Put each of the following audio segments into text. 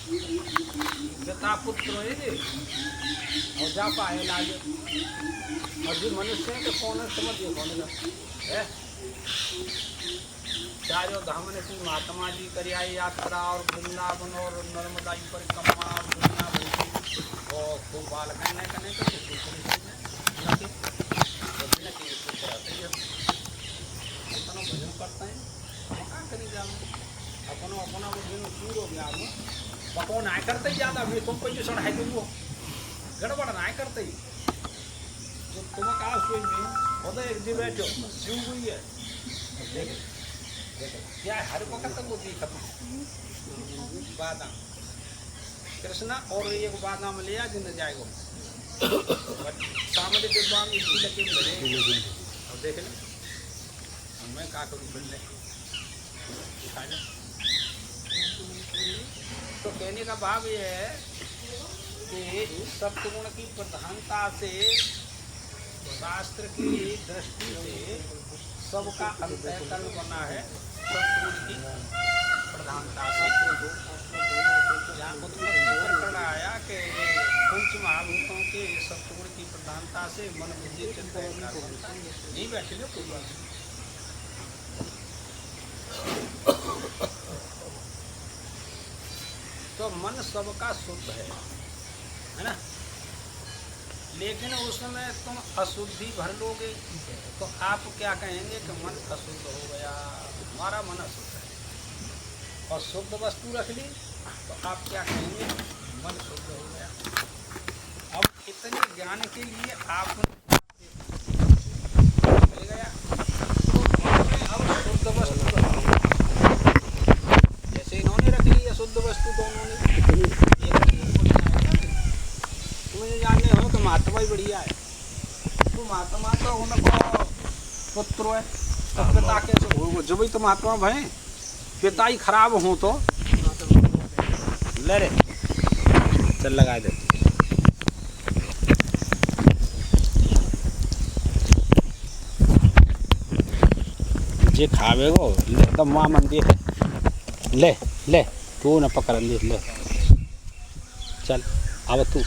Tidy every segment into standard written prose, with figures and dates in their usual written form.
पिता पुत्र है और जा पाए लागे और जो मनुष्य है तो कौन है समझिए कौन है चारों धाम ने की महात्मा जी करियाई यात्रा और वृंदावन और नर्मदा जी परिक्रमा और दुनिया भरी और खूब बाल करने तो भजन करते हैं क्या करी जाओ अपना अपना वो दिन सूर हो गया पको ना करते ही ज़्यादा भी तुम कोई सड़ है तुम गड़बड़ ना करते ही तो तुम कहा सोई में खुद एक दिन बैठो क्यों हुई है देख क्या हर वक्त वो खत्म बादाम कृष्णा और एक बादाम लिया जिन जाएगा सामने डिब्बा में इसकी लगे मिले और देख ले मैं का करूँ फिर ले खा ले तो कहने का भाव ये है कि सत्गुण की प्रधानता से शास्त्र की दृष्टि से सबका अंतःकरण बना है सत्गुण की प्रधानता से जहाँ उत्पत्ति प्रकरण आया कि पंच महाभूतों के सत्गुण की प्रधानता से मन बुद्धि चित्त नहीं बैठे लो कोई बात तो मन सबका शुद्ध है ना, लेकिन उसमें तुम अशुद्धि भर लोगे तो आप क्या कहेंगे कि मन अशुद्ध हो गया, हमारा मन अशुद्ध है। और शुद्ध वस्तु रख ली तो आप क्या कहेंगे मन शुद्ध हो गया। अब इतने ज्ञान के लिए आप मिल गया तो अब शुद्ध वस्तु जैसे इन्होंने रख ली अशुद्ध वस्तु दोनों ने तुम्हें जानने हो कि महात्मा ही बढ़िया है, तो महात्मा तो उनको पुत्र है तो पिता कैसे हो, जब भी तो महात्मा भय पिता ही खराब हो तो ले रे चल लगा दे। जे खावे गो एकदम माँ मंदिर है, ले ले तू न पकड़ ले ले चल अब तू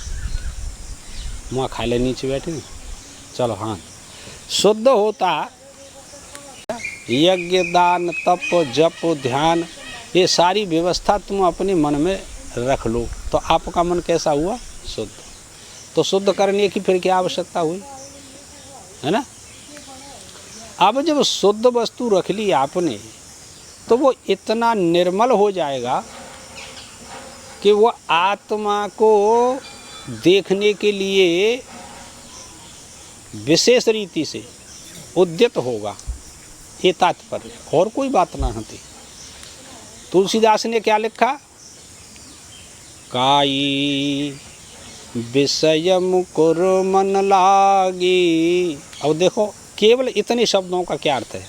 वहाँ खा ले नीचे बैठे चलो। हाँ शुद्ध होता यज्ञ दान तप जप ध्यान ये सारी व्यवस्था तुम अपने मन में रख लो तो आपका मन कैसा हुआ शुद्ध। तो शुद्ध करने की फिर क्या आवश्यकता हुई है ना। अब जब शुद्ध वस्तु रख ली आपने तो वो इतना निर्मल हो जाएगा कि वो आत्मा को देखने के लिए विशेष रीति से उद्यत होगा, ये तात्पर्य और कोई बात ना होती। तुलसीदास ने क्या लिखा, काई विषय मुकुर मन लागी। अब देखो केवल इतने शब्दों का क्या अर्थ है।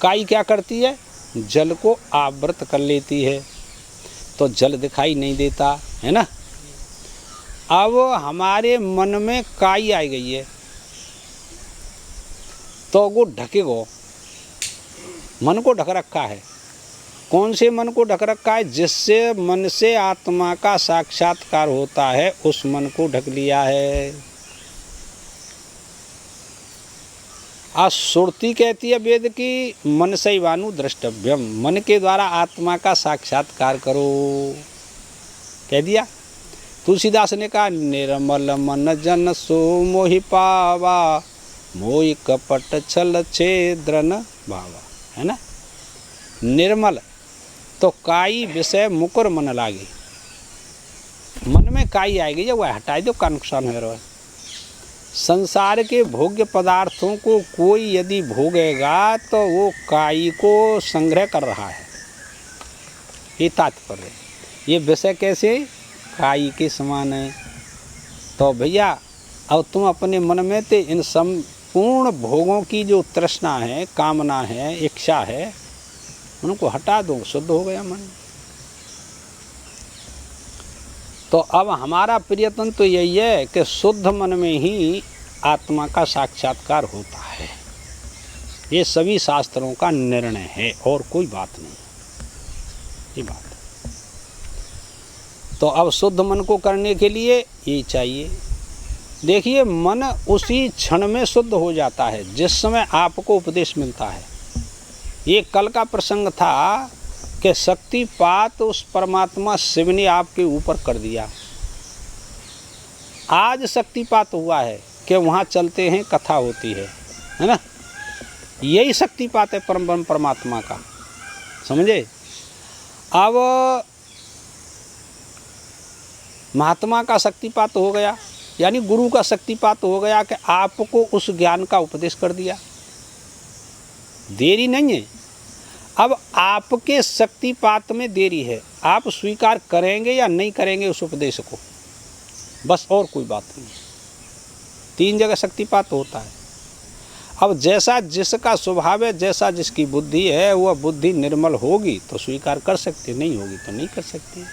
काई क्या करती है, जल को आवृत कर लेती है तो जल दिखाई नहीं देता है ना। अब हमारे मन में काई आई गई है तो वो ढकेगो, मन को ढक रखा है। कौन से मन को ढक रखा है, जिससे मन से आत्मा का साक्षात्कार होता है उस मन को ढक लिया है। आज श्रुति कहती है वेद की मन सैवानु द्रष्टव्यम, मन के द्वारा आत्मा का साक्षात्कार करो, कह दिया। तुलसीदास ने कहा निर्मल मन जन सो मोहि पावा, मोहि कपट छल छेद्रन भावा, है ना। निर्मल तो काई विषय मुकुर मन लागे, मन में काई आएगी जब वह हटाई दो का नुकसान हो रहा है। संसार के भोग्य पदार्थों को कोई यदि भोगेगा तो वो काई को संग्रह कर रहा है, ये तात्पर्य। ये विषय कैसे काई के समान है। तो भैया अब तुम अपने मन में तो इन संपूर्ण भोगों की जो तृष्णा है, कामना है, इच्छा है, उनको हटा दो, शुद्ध हो गया मन। तो अब हमारा प्रयत्न तो यही है कि शुद्ध मन में ही आत्मा का साक्षात्कार होता है। ये सभी शास्त्रों का निर्णय है और कोई बात नहीं, ये बात। तो अब शुद्ध मन को करने के लिए ये चाहिए। देखिए, मन उसी क्षण में शुद्ध हो जाता है जिस समय आपको उपदेश मिलता है। ये कल का प्रसंग था कि शक्तिपात उस परमात्मा शिव ने आपके ऊपर कर दिया। आज शक्तिपात हुआ है कि वहाँ चलते हैं, कथा होती है ना। यही शक्तिपात है परम परमात्मा का, समझे। अब महात्मा का शक्तिपात हो गया, यानी गुरु का शक्तिपात हो गया कि आपको उस ज्ञान का उपदेश कर दिया। देरी नहीं है, अब आपके शक्तिपात में देरी है। आप स्वीकार करेंगे या नहीं करेंगे उस उपदेश को, बस, और कोई बात नहीं। 3 जगह शक्तिपात होता है। अब जैसा जिसका स्वभाव है, जैसा जिसकी बुद्धि है, वह बुद्धि निर्मल होगी तो स्वीकार कर सकती, नहीं होगी तो नहीं कर सकती।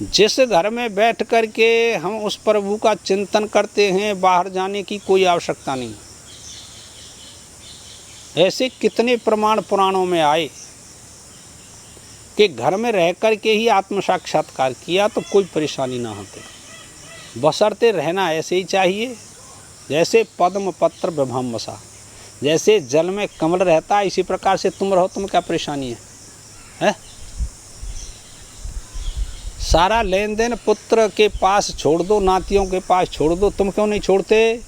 जिस घर में बैठ कर के हम उस प्रभु का चिंतन करते हैं, बाहर जाने की कोई आवश्यकता नहीं। ऐसे कितने प्रमाण पुराणों में आए कि घर में रह कर के ही आत्म साक्षात्कार किया तो कोई परेशानी ना होती। बशर्ते रहना ऐसे ही चाहिए जैसे पद्म पत्र विभम वसा, जैसे जल में कमल रहता है इसी प्रकार से तुम रहो। तुम्हें क्या परेशानी है? सारा लेन देन पुत्र के पास छोड़ दो, नातियों के पास छोड़ दो, तुम क्यों नहीं छोड़ते?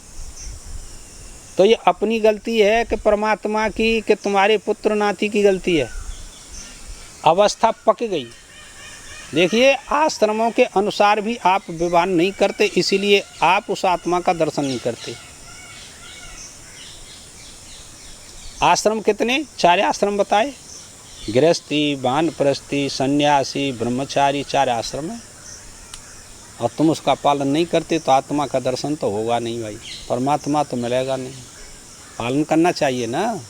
तो ये अपनी गलती है कि परमात्मा की, कि तुम्हारे पुत्र नाती की गलती है? अवस्था पक गई। देखिए, आश्रमों के अनुसार भी आप विवाह नहीं करते, इसीलिए आप उस आत्मा का दर्शन नहीं करते। आश्रम कितने? 4 आश्रम बताए, गृहस्थी, वानप्रस्थी, सन्यासी, ब्रह्मचारी, 4 आश्रम है। और तुम उसका पालन नहीं करते तो आत्मा का दर्शन तो होगा नहीं भाई, परमात्मा तो मिलेगा नहीं। पालन करना चाहिए ना।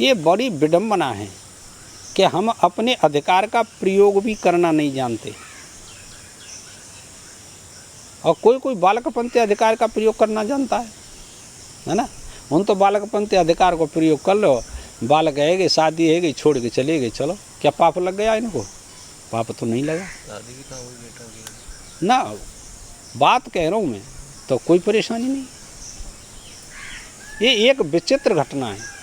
ये बड़ी विडंबना है कि हम अपने अधिकार का प्रयोग भी करना नहीं जानते। और कोई बालकपंथी अधिकार का प्रयोग करना जानता है ना। उन तो बालकपंथी अधिकार को प्रयोग कर लो, बालक है गए, शादी है गई, छोड़ के चले गए, चलो, क्या पाप लग गया इनको? पाप तो नहीं लगा ना, बात कह रहा हूँ मैं, तो कोई परेशानी नहीं। ये एक विचित्र घटना है।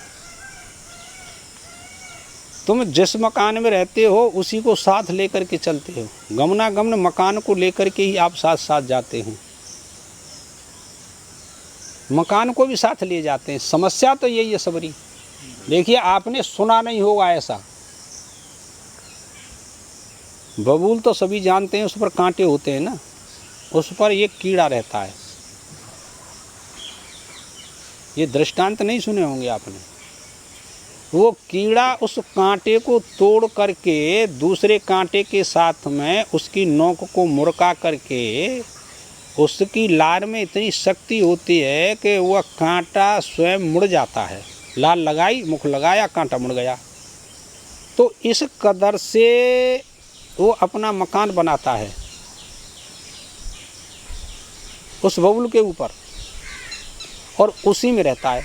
तुम जिस मकान में रहते हो उसी को साथ लेकर के चलते हो, गमनागमन मकान को लेकर के ही आप साथ साथ जाते हैं, मकान को भी साथ ले जाते हैं। समस्या तो यही है सबरी। देखिए, आपने सुना नहीं होगा ऐसा, बबूल तो सभी जानते हैं, उस पर कांटे होते हैं ना, उस पर एक कीड़ा रहता है। ये दृष्टांत नहीं सुने होंगे आपने। वो कीड़ा उस कांटे को तोड़ करके दूसरे कांटे के साथ में उसकी नोक को मुड़का करके, उसकी लार में इतनी शक्ति होती है कि वह कांटा स्वयं मुड़ जाता है। लार लगाई, मुख लगाया, कांटा मुड़ गया। तो इस कदर से वो अपना मकान बनाता है उस बबुल के ऊपर, और उसी में रहता है।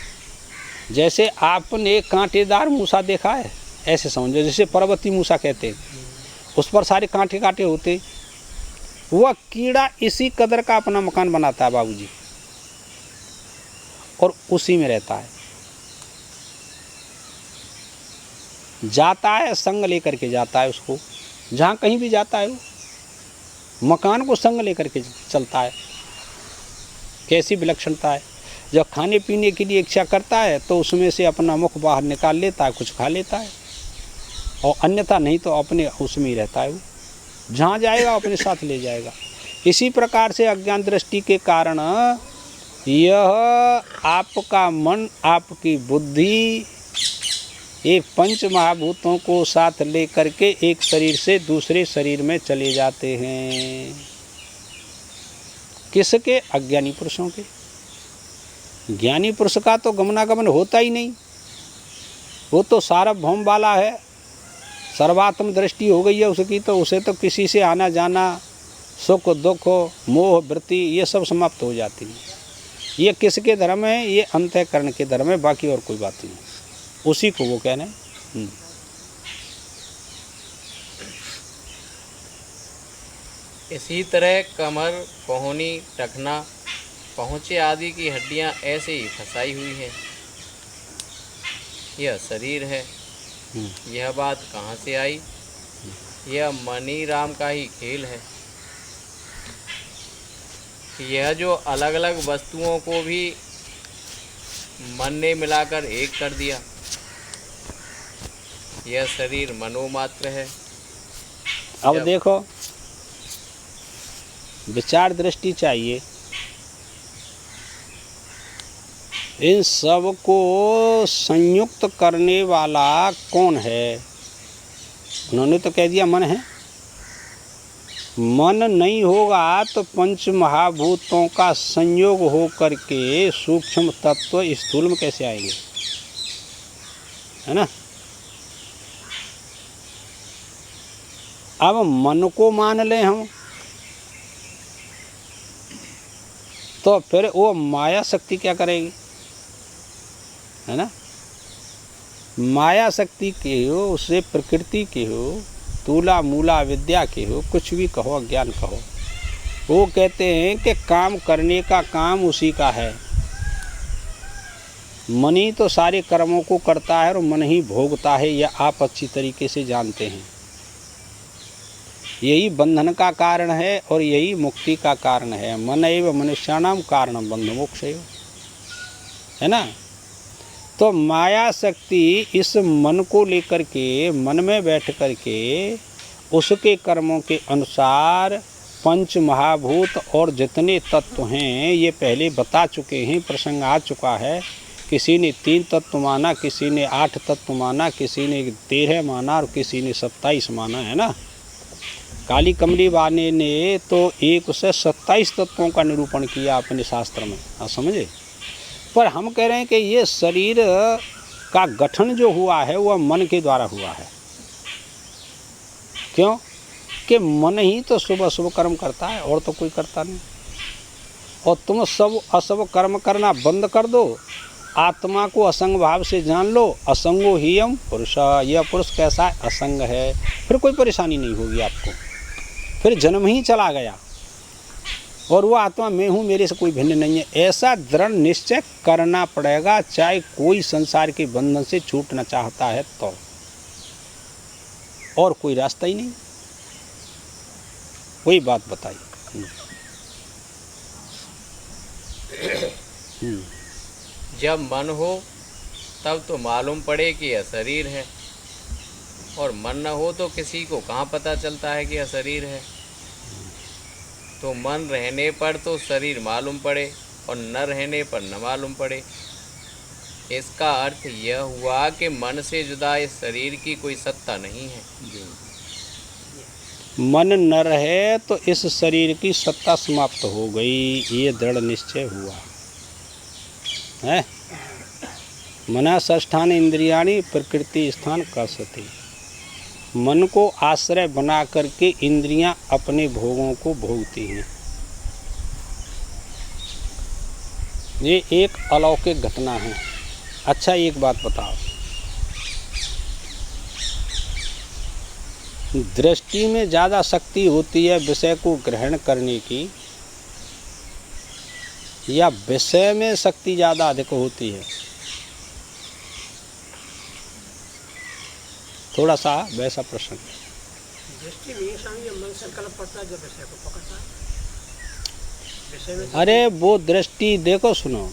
जैसे आपने कांटेदार मूसा देखा है, ऐसे समझो, जैसे पर्वती मूसा कहते हैं, उस पर सारे कांटे कांटे होते। वह कीड़ा इसी कदर का अपना मकान बनाता है बाबूजी, और उसी में रहता है। जाता है, संग लेकर के जाता है उसको, जहाँ कहीं भी जाता है वो मकान को संग लेकर के चलता है। कैसी विलक्षणता है। जब खाने पीने के लिए इच्छा करता है तो उसमें से अपना मुख बाहर निकाल लेता है, कुछ खा लेता है, और अन्यथा नहीं तो अपने उसमें ही रहता है। वो जहाँ जाएगा अपने साथ ले जाएगा। इसी प्रकार से अज्ञान दृष्टि के कारण यह आपका मन, आपकी बुद्धि, ये 5 महाभूतों को साथ ले करके एक शरीर से दूसरे शरीर में चले जाते हैं। किसके? अज्ञानी पुरुषों के। ज्ञानी पुरुष का तो गमनागमन होता ही नहीं, वो तो सार्वभौम वाला है, सर्वात्म दृष्टि हो गई है उसकी, तो उसे तो किसी से आना जाना, सुख दुख, मोह वृत्ति, ये सब समाप्त हो जाती है। ये किसके धर्म है? ये अंतःकरण के धर्म है, बाकी और कोई बात नहीं। उसी को वो कहना है। इसी तरह कमर, कोहनी, टखना, पहुँचे आदि की हड्डियाँ ऐसे ही फंसाई हुई हैं। यह शरीर है। यह बात कहाँ से आई? यह मनी राम का ही खेल है। यह जो अलग अलग वस्तुओं को भी मन ने मिलाकर एक कर दिया, यह शरीर मनोमात्र है। अब देखो, विचार दृष्टि चाहिए। इन सब को संयुक्त करने वाला कौन है? उन्होंने तो कह दिया मन है। मन नहीं होगा तो पंच महाभूतों का संयोग हो करके सूक्ष्म तत्व स्थूल में कैसे आएंगे? है ना? अब मन को मान लें हम, तो फिर वो माया शक्ति क्या करेगी? है ना? माया शक्ति के हो, उसे प्रकृति के हो, तूला मूला विद्या के हो, कुछ भी कहो, अज्ञान कहो, वो कहते हैं कि काम करने का काम उसी का है। मन ही तो सारे कर्मों को करता है और मन ही भोगता है, यह आप अच्छी तरीके से जानते हैं। यही बंधन का कारण है और यही मुक्ति का कारण है। मन एव मनुष्याणाम कारणम बंध मोक्ष है ना? तो माया शक्ति इस मन को लेकर के, मन में बैठ कर के उसके कर्मों के अनुसार पंच महाभूत और जितने तत्व हैं ये पहले बता चुके हैं, प्रसंग आ चुका है। किसी ने 3 तत्व माना, किसी ने 8 तत्व माना, किसी ने 13 माना और किसी ने 27 माना, है ना? काली कमली वाने ने तो 1 से 27 तत्वों का निरूपण किया अपने शास्त्र में, आप समझे? पर हम कह रहे हैं कि ये शरीर का गठन जो हुआ है वह मन के द्वारा हुआ है। क्यों? कि मन ही तो शुभ अशुभ कर्म करता है और तो कोई करता नहीं। और तुम सब अशुभ कर्म करना बंद कर दो, आत्मा को असंग भाव से जान लो। असंगो ही हम पुरुष, यह पुरुष कैसा है? असंग है। फिर कोई परेशानी नहीं होगी आपको, फिर जन्म ही चला गया और वो आत्मा मैं हूँ, मेरे से कोई भिन्न नहीं है, ऐसा दृढ़ निश्चय करना पड़ेगा, चाहे कोई संसार के बंधन से छूटना चाहता है तो। और कोई रास्ता ही नहीं। वही बात बताई। जब मन हो तब तो मालूम पड़े कि यह शरीर है, और मन न हो तो किसी को कहाँ पता चलता है कि यह शरीर है। तो मन रहने पर तो शरीर मालूम पड़े और न रहने पर न मालूम पड़े। इसका अर्थ यह हुआ कि मन से जुदा इस शरीर की कोई सत्ता नहीं है। मन न रहे तो इस शरीर की सत्ता समाप्त हो गई, ये दृढ़ निश्चय हुआ है। मना षष्ठान इंद्रियाणि प्रकृति स्थान कसति। मन को आश्रय बना करके इंद्रियां अपने भोगों को भोगती हैं। ये एक अलौकिक घटना है। अच्छा, एक बात बताओ, दृष्टि में ज़्यादा शक्ति होती है विषय को ग्रहण करने की, या विषय में शक्ति ज़्यादा अधिक होती है? थोड़ा सा वैसा प्रश्न। दृष्टि में स्वामी मन संकल्प पड़ता है जब विषय को पकड़ता है। विषय में अरे वो दृष्टि देखो, सुनो,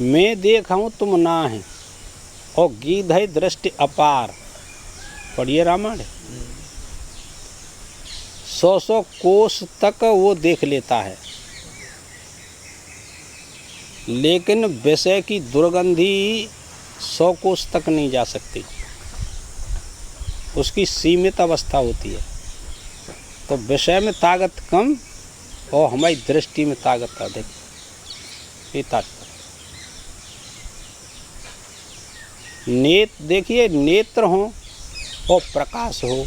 मैं देखा हूँ तुम ना है, और गीध है दृष्टि अपार। पढ़िए रामायण। 100 कोस तक वो देख लेता है, लेकिन विषय की दुर्गंधी 100 कोस तक नहीं जा सकती, उसकी सीमित अवस्था होती है। तो विषय में ताकत कम और हमारी दृष्टि में ताकत अधिक, ये ताकत। देखिए, नेत्र हो और प्रकाश हो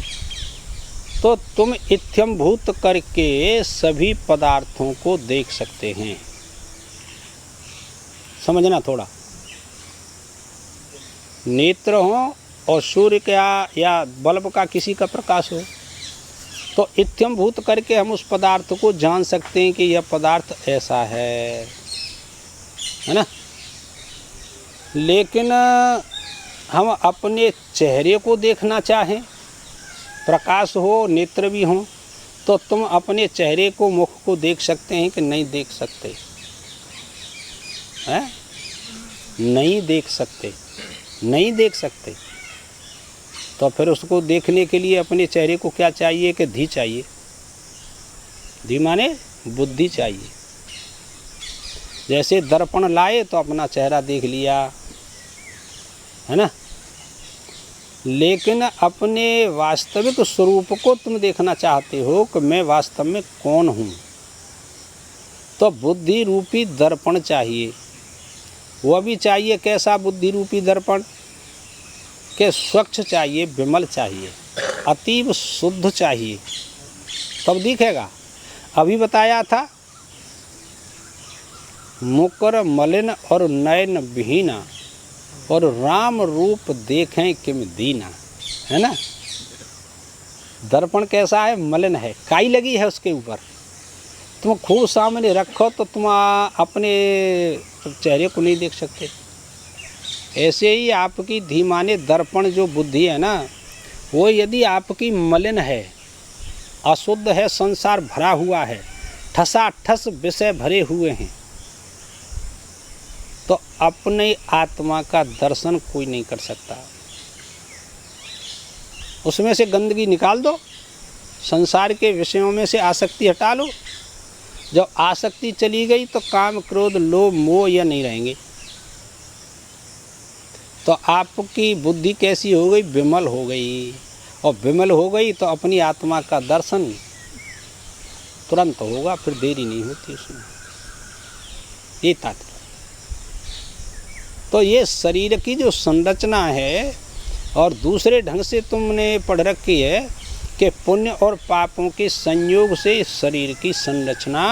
तो तुम इत्थम्भूत करके सभी पदार्थों को देख सकते हैं। समझना थोड़ा। नेत्र हो और सूर्य का या बल्ब का किसी का प्रकाश हो तो इत्यम भूत करके हम उस पदार्थ को जान सकते हैं कि यह पदार्थ ऐसा है ना। लेकिन हम अपने चेहरे को देखना चाहें, प्रकाश हो, नेत्र भी हों, तो तुम अपने चेहरे को, मुख को देख सकते हैं कि नहीं देख सकते हैं? नहीं देख सकते, नहीं देख सकते। तो फिर उसको देखने के लिए अपने चेहरे को क्या चाहिए कि धी चाहिए। धी माने बुद्धि चाहिए। जैसे दर्पण लाए तो अपना चेहरा देख लिया, है ना। लेकिन अपने वास्तविक स्वरूप को तुम देखना चाहते हो कि मैं वास्तव में कौन हूँ, तो बुद्धि रूपी दर्पण चाहिए। वह भी चाहिए कैसा बुद्धि रूपी दर्पण के स्वच्छ चाहिए, विमल चाहिए, अतीव शुद्ध चाहिए, तब दिखेगा। अभी बताया था मुकर मलिन और नयन विहीना और राम रूप देखें किम दीना, है ना। दर्पण कैसा है? मलिन है, काई लगी है उसके ऊपर। तुम खूब सामने रखो तो तुम अपने चेहरे को नहीं देख सकते। ऐसे ही आपकी धीमाने दर्पण जो बुद्धि है ना, वो यदि आपकी मलिन है, अशुद्ध है, संसार भरा हुआ है, ठसाठस विषय भरे हुए हैं, तो अपने आत्मा का दर्शन कोई नहीं कर सकता। उसमें से गंदगी निकाल दो, संसार के विषयों में से आसक्ति हटा लो। जब आसक्ति चली गई तो काम, क्रोध, लोभ, मोह यह नहीं रहेंगे। तो आपकी बुद्धि कैसी हो गई? विमल हो गई। और विमल हो गई तो अपनी आत्मा का दर्शन तुरंत होगा, फिर देरी नहीं होती उसमें। ये तात्पर्य। तो ये शरीर की जो संरचना है, और दूसरे ढंग से तुमने पढ़ रखी है कि पुण्य और पापों के संयोग से शरीर की संरचना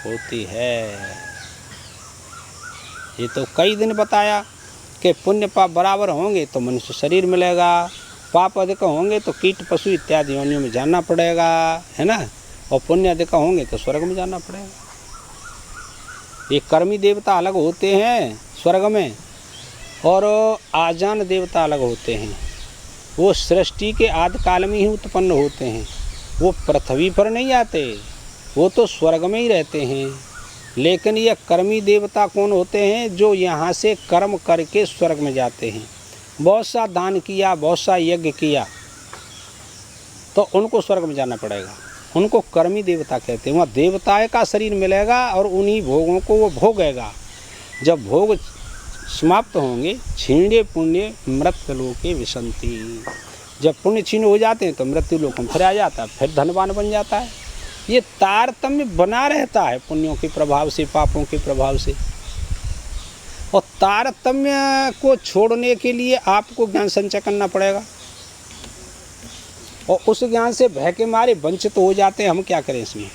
होती है। ये तो कई दिन बताया कि पुण्य पाप बराबर होंगे तो मनुष्य शरीर मिलेगा, पाप अधिक होंगे तो कीट पशु इत्यादि योनियों में जाना पड़ेगा, है ना। और पुण्य अधिक होंगे तो स्वर्ग में जाना पड़ेगा। ये कर्मी देवता अलग होते हैं स्वर्ग में, और आजान देवता अलग होते हैं। वो सृष्टि के आदि काल में ही उत्पन्न होते हैं। वो पृथ्वी पर नहीं आते, वो तो स्वर्ग में ही रहते हैं। लेकिन ये कर्मी देवता कौन होते हैं? जो यहाँ से कर्म करके स्वर्ग में जाते हैं। बहुत सा दान किया, बहुत सा यज्ञ किया, तो उनको स्वर्ग में जाना पड़ेगा। उनको कर्मी देवता कहते हैं। वहाँ देवताएं का शरीर मिलेगा और उन्हीं भोगों को वो भोगेगा। जब भोग समाप्त होंगे, क्षीणे पुण्य मृत्यु लोके विशंति। जब पुण्य क्षीण हो जाते हैं तो मृत्यु लोक में फिर आ जाता है, फिर धनवान बन जाता है। ये तारतम्य बना रहता है पुण्यों के प्रभाव से, पापों के प्रभाव से। और तारतम्य को छोड़ने के लिए आपको ज्ञान संचय करना पड़ेगा। और उस ज्ञान से भय के मारे वंचित हो जाते हैं। हम क्या करें इसमें?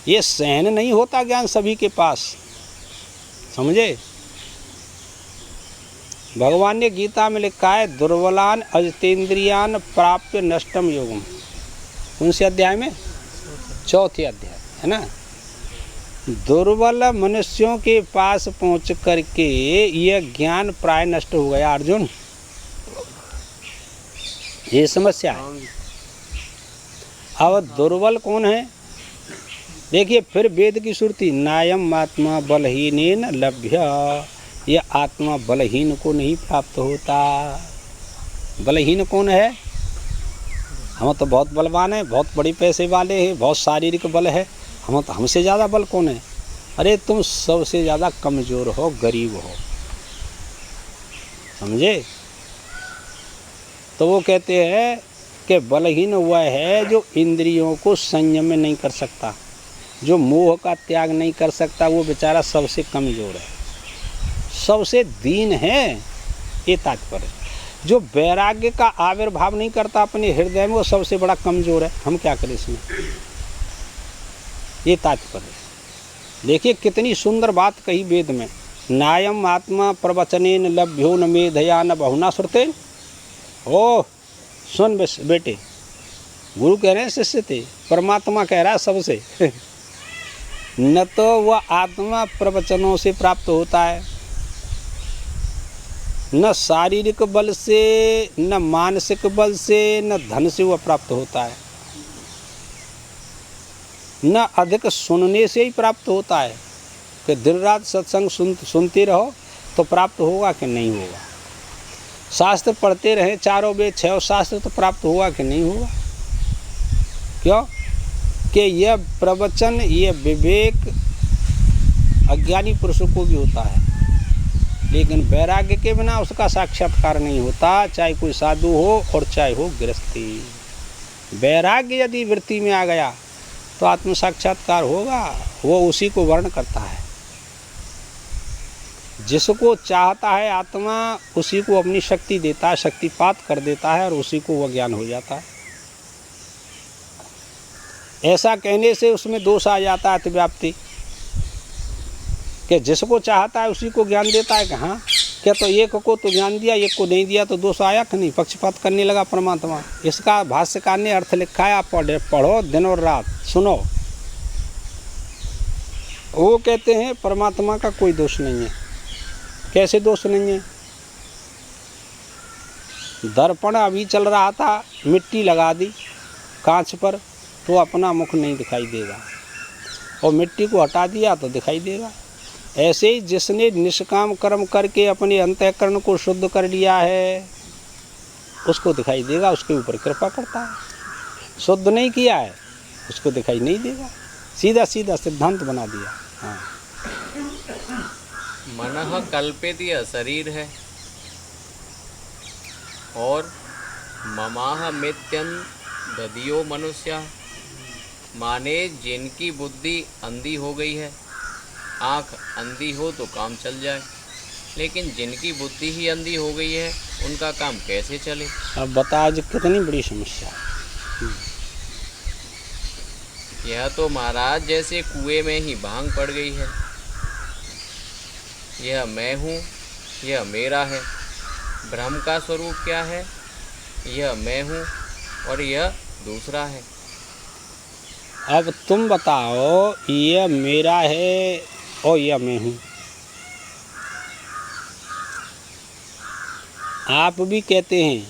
ये सहन नहीं होता ज्ञान सभी के पास, समझे। भगवान ने गीता में लिखा है, दुर्बलान अजितेंद्रियान प्राप्य नष्टम योगम। कौन से अध्याय में? चौथे अध्याय, है ना। दुर्बल मनुष्यों के पास पहुंच करके यह ज्ञान प्राय नष्ट हो गया अर्जुन। ये समस्या है। अब दुर्बल कौन है? देखिए फिर वेद की श्रुति, नायम आत्मा बलहीनेन लभ्य। यह आत्मा बलहीन को नहीं प्राप्त होता। बलहीन कौन है? हम तो बहुत बलवान हैं, बहुत बड़े पैसे वाले हैं, बहुत शारीरिक बल है। हम तो, हमसे ज़्यादा बल कौन है? अरे तुम सबसे ज़्यादा कमज़ोर हो, गरीब हो, समझे। तो वो कहते हैं कि बलहीन वह है जो इंद्रियों को संयम में नहीं कर सकता, जो मोह का त्याग नहीं कर सकता। वो बेचारा सबसे कमज़ोर है, सबसे दीन है। ये तात्पर्य। जो वैराग्य का आविर्भाव नहीं करता अपने हृदय में, वो सबसे बड़ा कमज़ोर है। हम क्या करें इसमें? ये तात्पर्य। देखिए कितनी सुंदर बात कही वेद में, नायम आत्मा प्रवचनेन लभ्यो न मेधया न बहुना श्रुतेन। ओ सुन बेटे, गुरु कह रहे हैं शिष्य थे, परमात्मा कह रहा है सबसे। न तो वह आत्मा प्रवचनों से प्राप्त होता है, न शारीरिक बल से, न मानसिक बल से, न धन से वह प्राप्त होता है, न अधिक सुनने से ही प्राप्त होता है कि दिन रात सत्संग सुनते रहो तो प्राप्त होगा कि नहीं होगा। शास्त्र पढ़ते रहें, चारों वेद 6 शास्त्र, तो प्राप्त होगा कि नहीं होगा। क्यों कि यह प्रवचन, यह विवेक अज्ञानी पुरुषों को भी होता है, लेकिन वैराग्य के बिना उसका साक्षात्कार नहीं होता, चाहे कोई साधु हो और चाहे हो गृहस्थी। वैराग्य यदि वृत्ति में आ गया तो आत्म साक्षात्कार होगा। वो उसी को वर्ण करता है, जिसको चाहता है आत्मा उसी को अपनी शक्ति देता है, शक्तिपात कर देता है और उसी को वह ज्ञान हो जाता है। ऐसा कहने से उसमें दोष आ जाता है अतिव्याप्ति, कि जिसको चाहता है उसी को ज्ञान देता है। कहाँ क्या तो एक को तो ज्ञान दिया, एक को नहीं दिया, तो दोष आया कि नहीं? पक्षपात करने लगा परमात्मा। इसका भाष्यकार ने अर्थ लिखा है, आप पढ़ो दिन और रात सुनो। वो कहते हैं परमात्मा का कोई दोष नहीं है। कैसे दोष नहीं है? दर्पण अभी चल रहा था, मिट्टी लगा दी कांच पर तो अपना मुख नहीं दिखाई देगा, और मिट्टी को हटा दिया तो दिखाई देगा। ऐसे ही जिसने निष्काम कर्म करके अपने अंतःकरण को शुद्ध कर लिया है उसको दिखाई देगा, उसके ऊपर कृपा करता है। शुद्ध नहीं किया है उसको दिखाई नहीं देगा। सीधा सीधा सिद्धांत बना दिया। हाँ। मनः कल्पित यह शरीर है और ममाह मित्यं ददियो मनुष्य, माने जिनकी बुद्धि अंधी हो गई है, आँख अंधी हो तो काम चल जाए, लेकिन जिनकी बुद्धि ही अंधी हो गई है उनका काम कैसे चले। अब बता आज कितनी बड़ी समस्या है। यह तो महाराज जैसे कुएं में ही भांग पड़ गई है। यह मैं हूँ, यह मेरा है। ब्रह्म का स्वरूप क्या है? यह मैं हूँ और यह दूसरा है। अब तुम बताओ, यह मेरा है और यह मैं हूँ। आप भी कहते हैं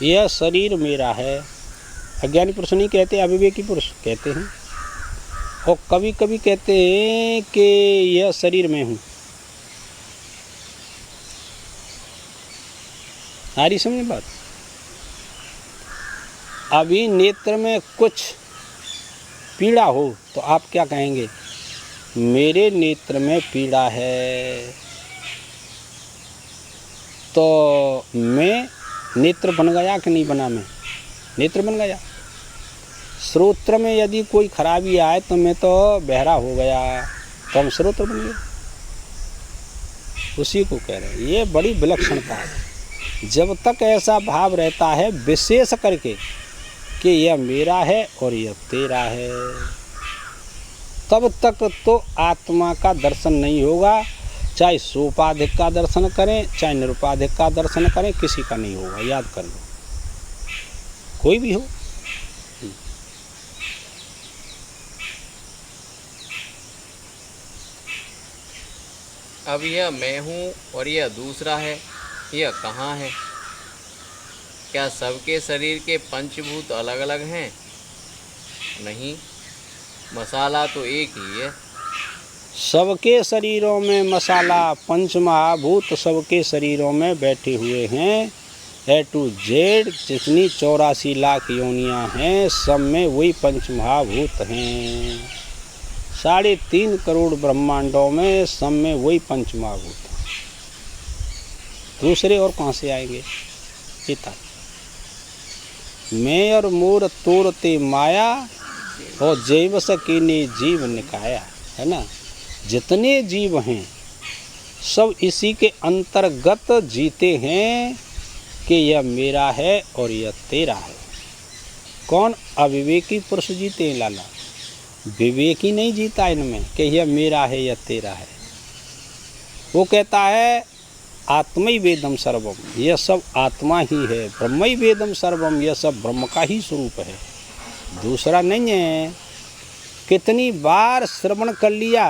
यह शरीर मेरा है। अज्ञानी पुरुष नहीं कहते, अविवेकी पुरुष कहते हैं। और कभी कभी कहते हैं कि यह शरीर मैं हूँ। आ रही समझ बात? अभी नेत्र में कुछ पीड़ा हो तो आप क्या कहेंगे? मेरे नेत्र में पीड़ा है। तो मैं नेत्र बन गया कि नहीं बना? मैं नेत्र बन गया। श्रोत्र में यदि कोई खराबी आए तो मैं तो बहरा हो गया, तो हम श्रोत्र बन गए। उसी को कह रहे हैं। ये बड़ी विलक्षणता है। जब तक ऐसा भाव रहता है विशेष करके कि यह मेरा है और यह तेरा है, तब तक तो आत्मा का दर्शन नहीं होगा। चाहे सोपाधिक का दर्शन करें, चाहे निरुपाधिक का दर्शन करें, किसी का नहीं होगा। याद कर लो, कोई भी हो। अब यह मैं हूँ और यह दूसरा है, यह कहाँ है? क्या सबके शरीर के पंचभूत अलग अलग हैं? नहीं, मसाला तो एक ही है। सबके शरीरों में मसाला, पंच महाभूत सबके शरीरों में बैठे हुए हैं। ए टू जेड जितनी 84 लाख योनियां हैं, सब में वही पंच महाभूत हैं। 3.5 करोड़ ब्रह्मांडों में सब में वही पंच महाभूत हैं। दूसरे और कहाँ से आएंगे? पिता मैं और मोर तोरते माया और जैव सकीने जीव निकाया, है ना। जितने जीव हैं सब इसी के अंतर्गत जीते हैं कि यह मेरा है और यह तेरा है। कौन? अविवेकी पुरुष जीते हैं लाला। विवेकी नहीं जीता इनमें कि यह मेरा है यह तेरा है। वो कहता है आत्मै वेदम सर्वम, यह सब आत्मा ही है। ब्रह्मै वेदम सर्वम, यह सब ब्रह्म का ही स्वरूप है, दूसरा नहीं है। कितनी बार श्रवण कर लिया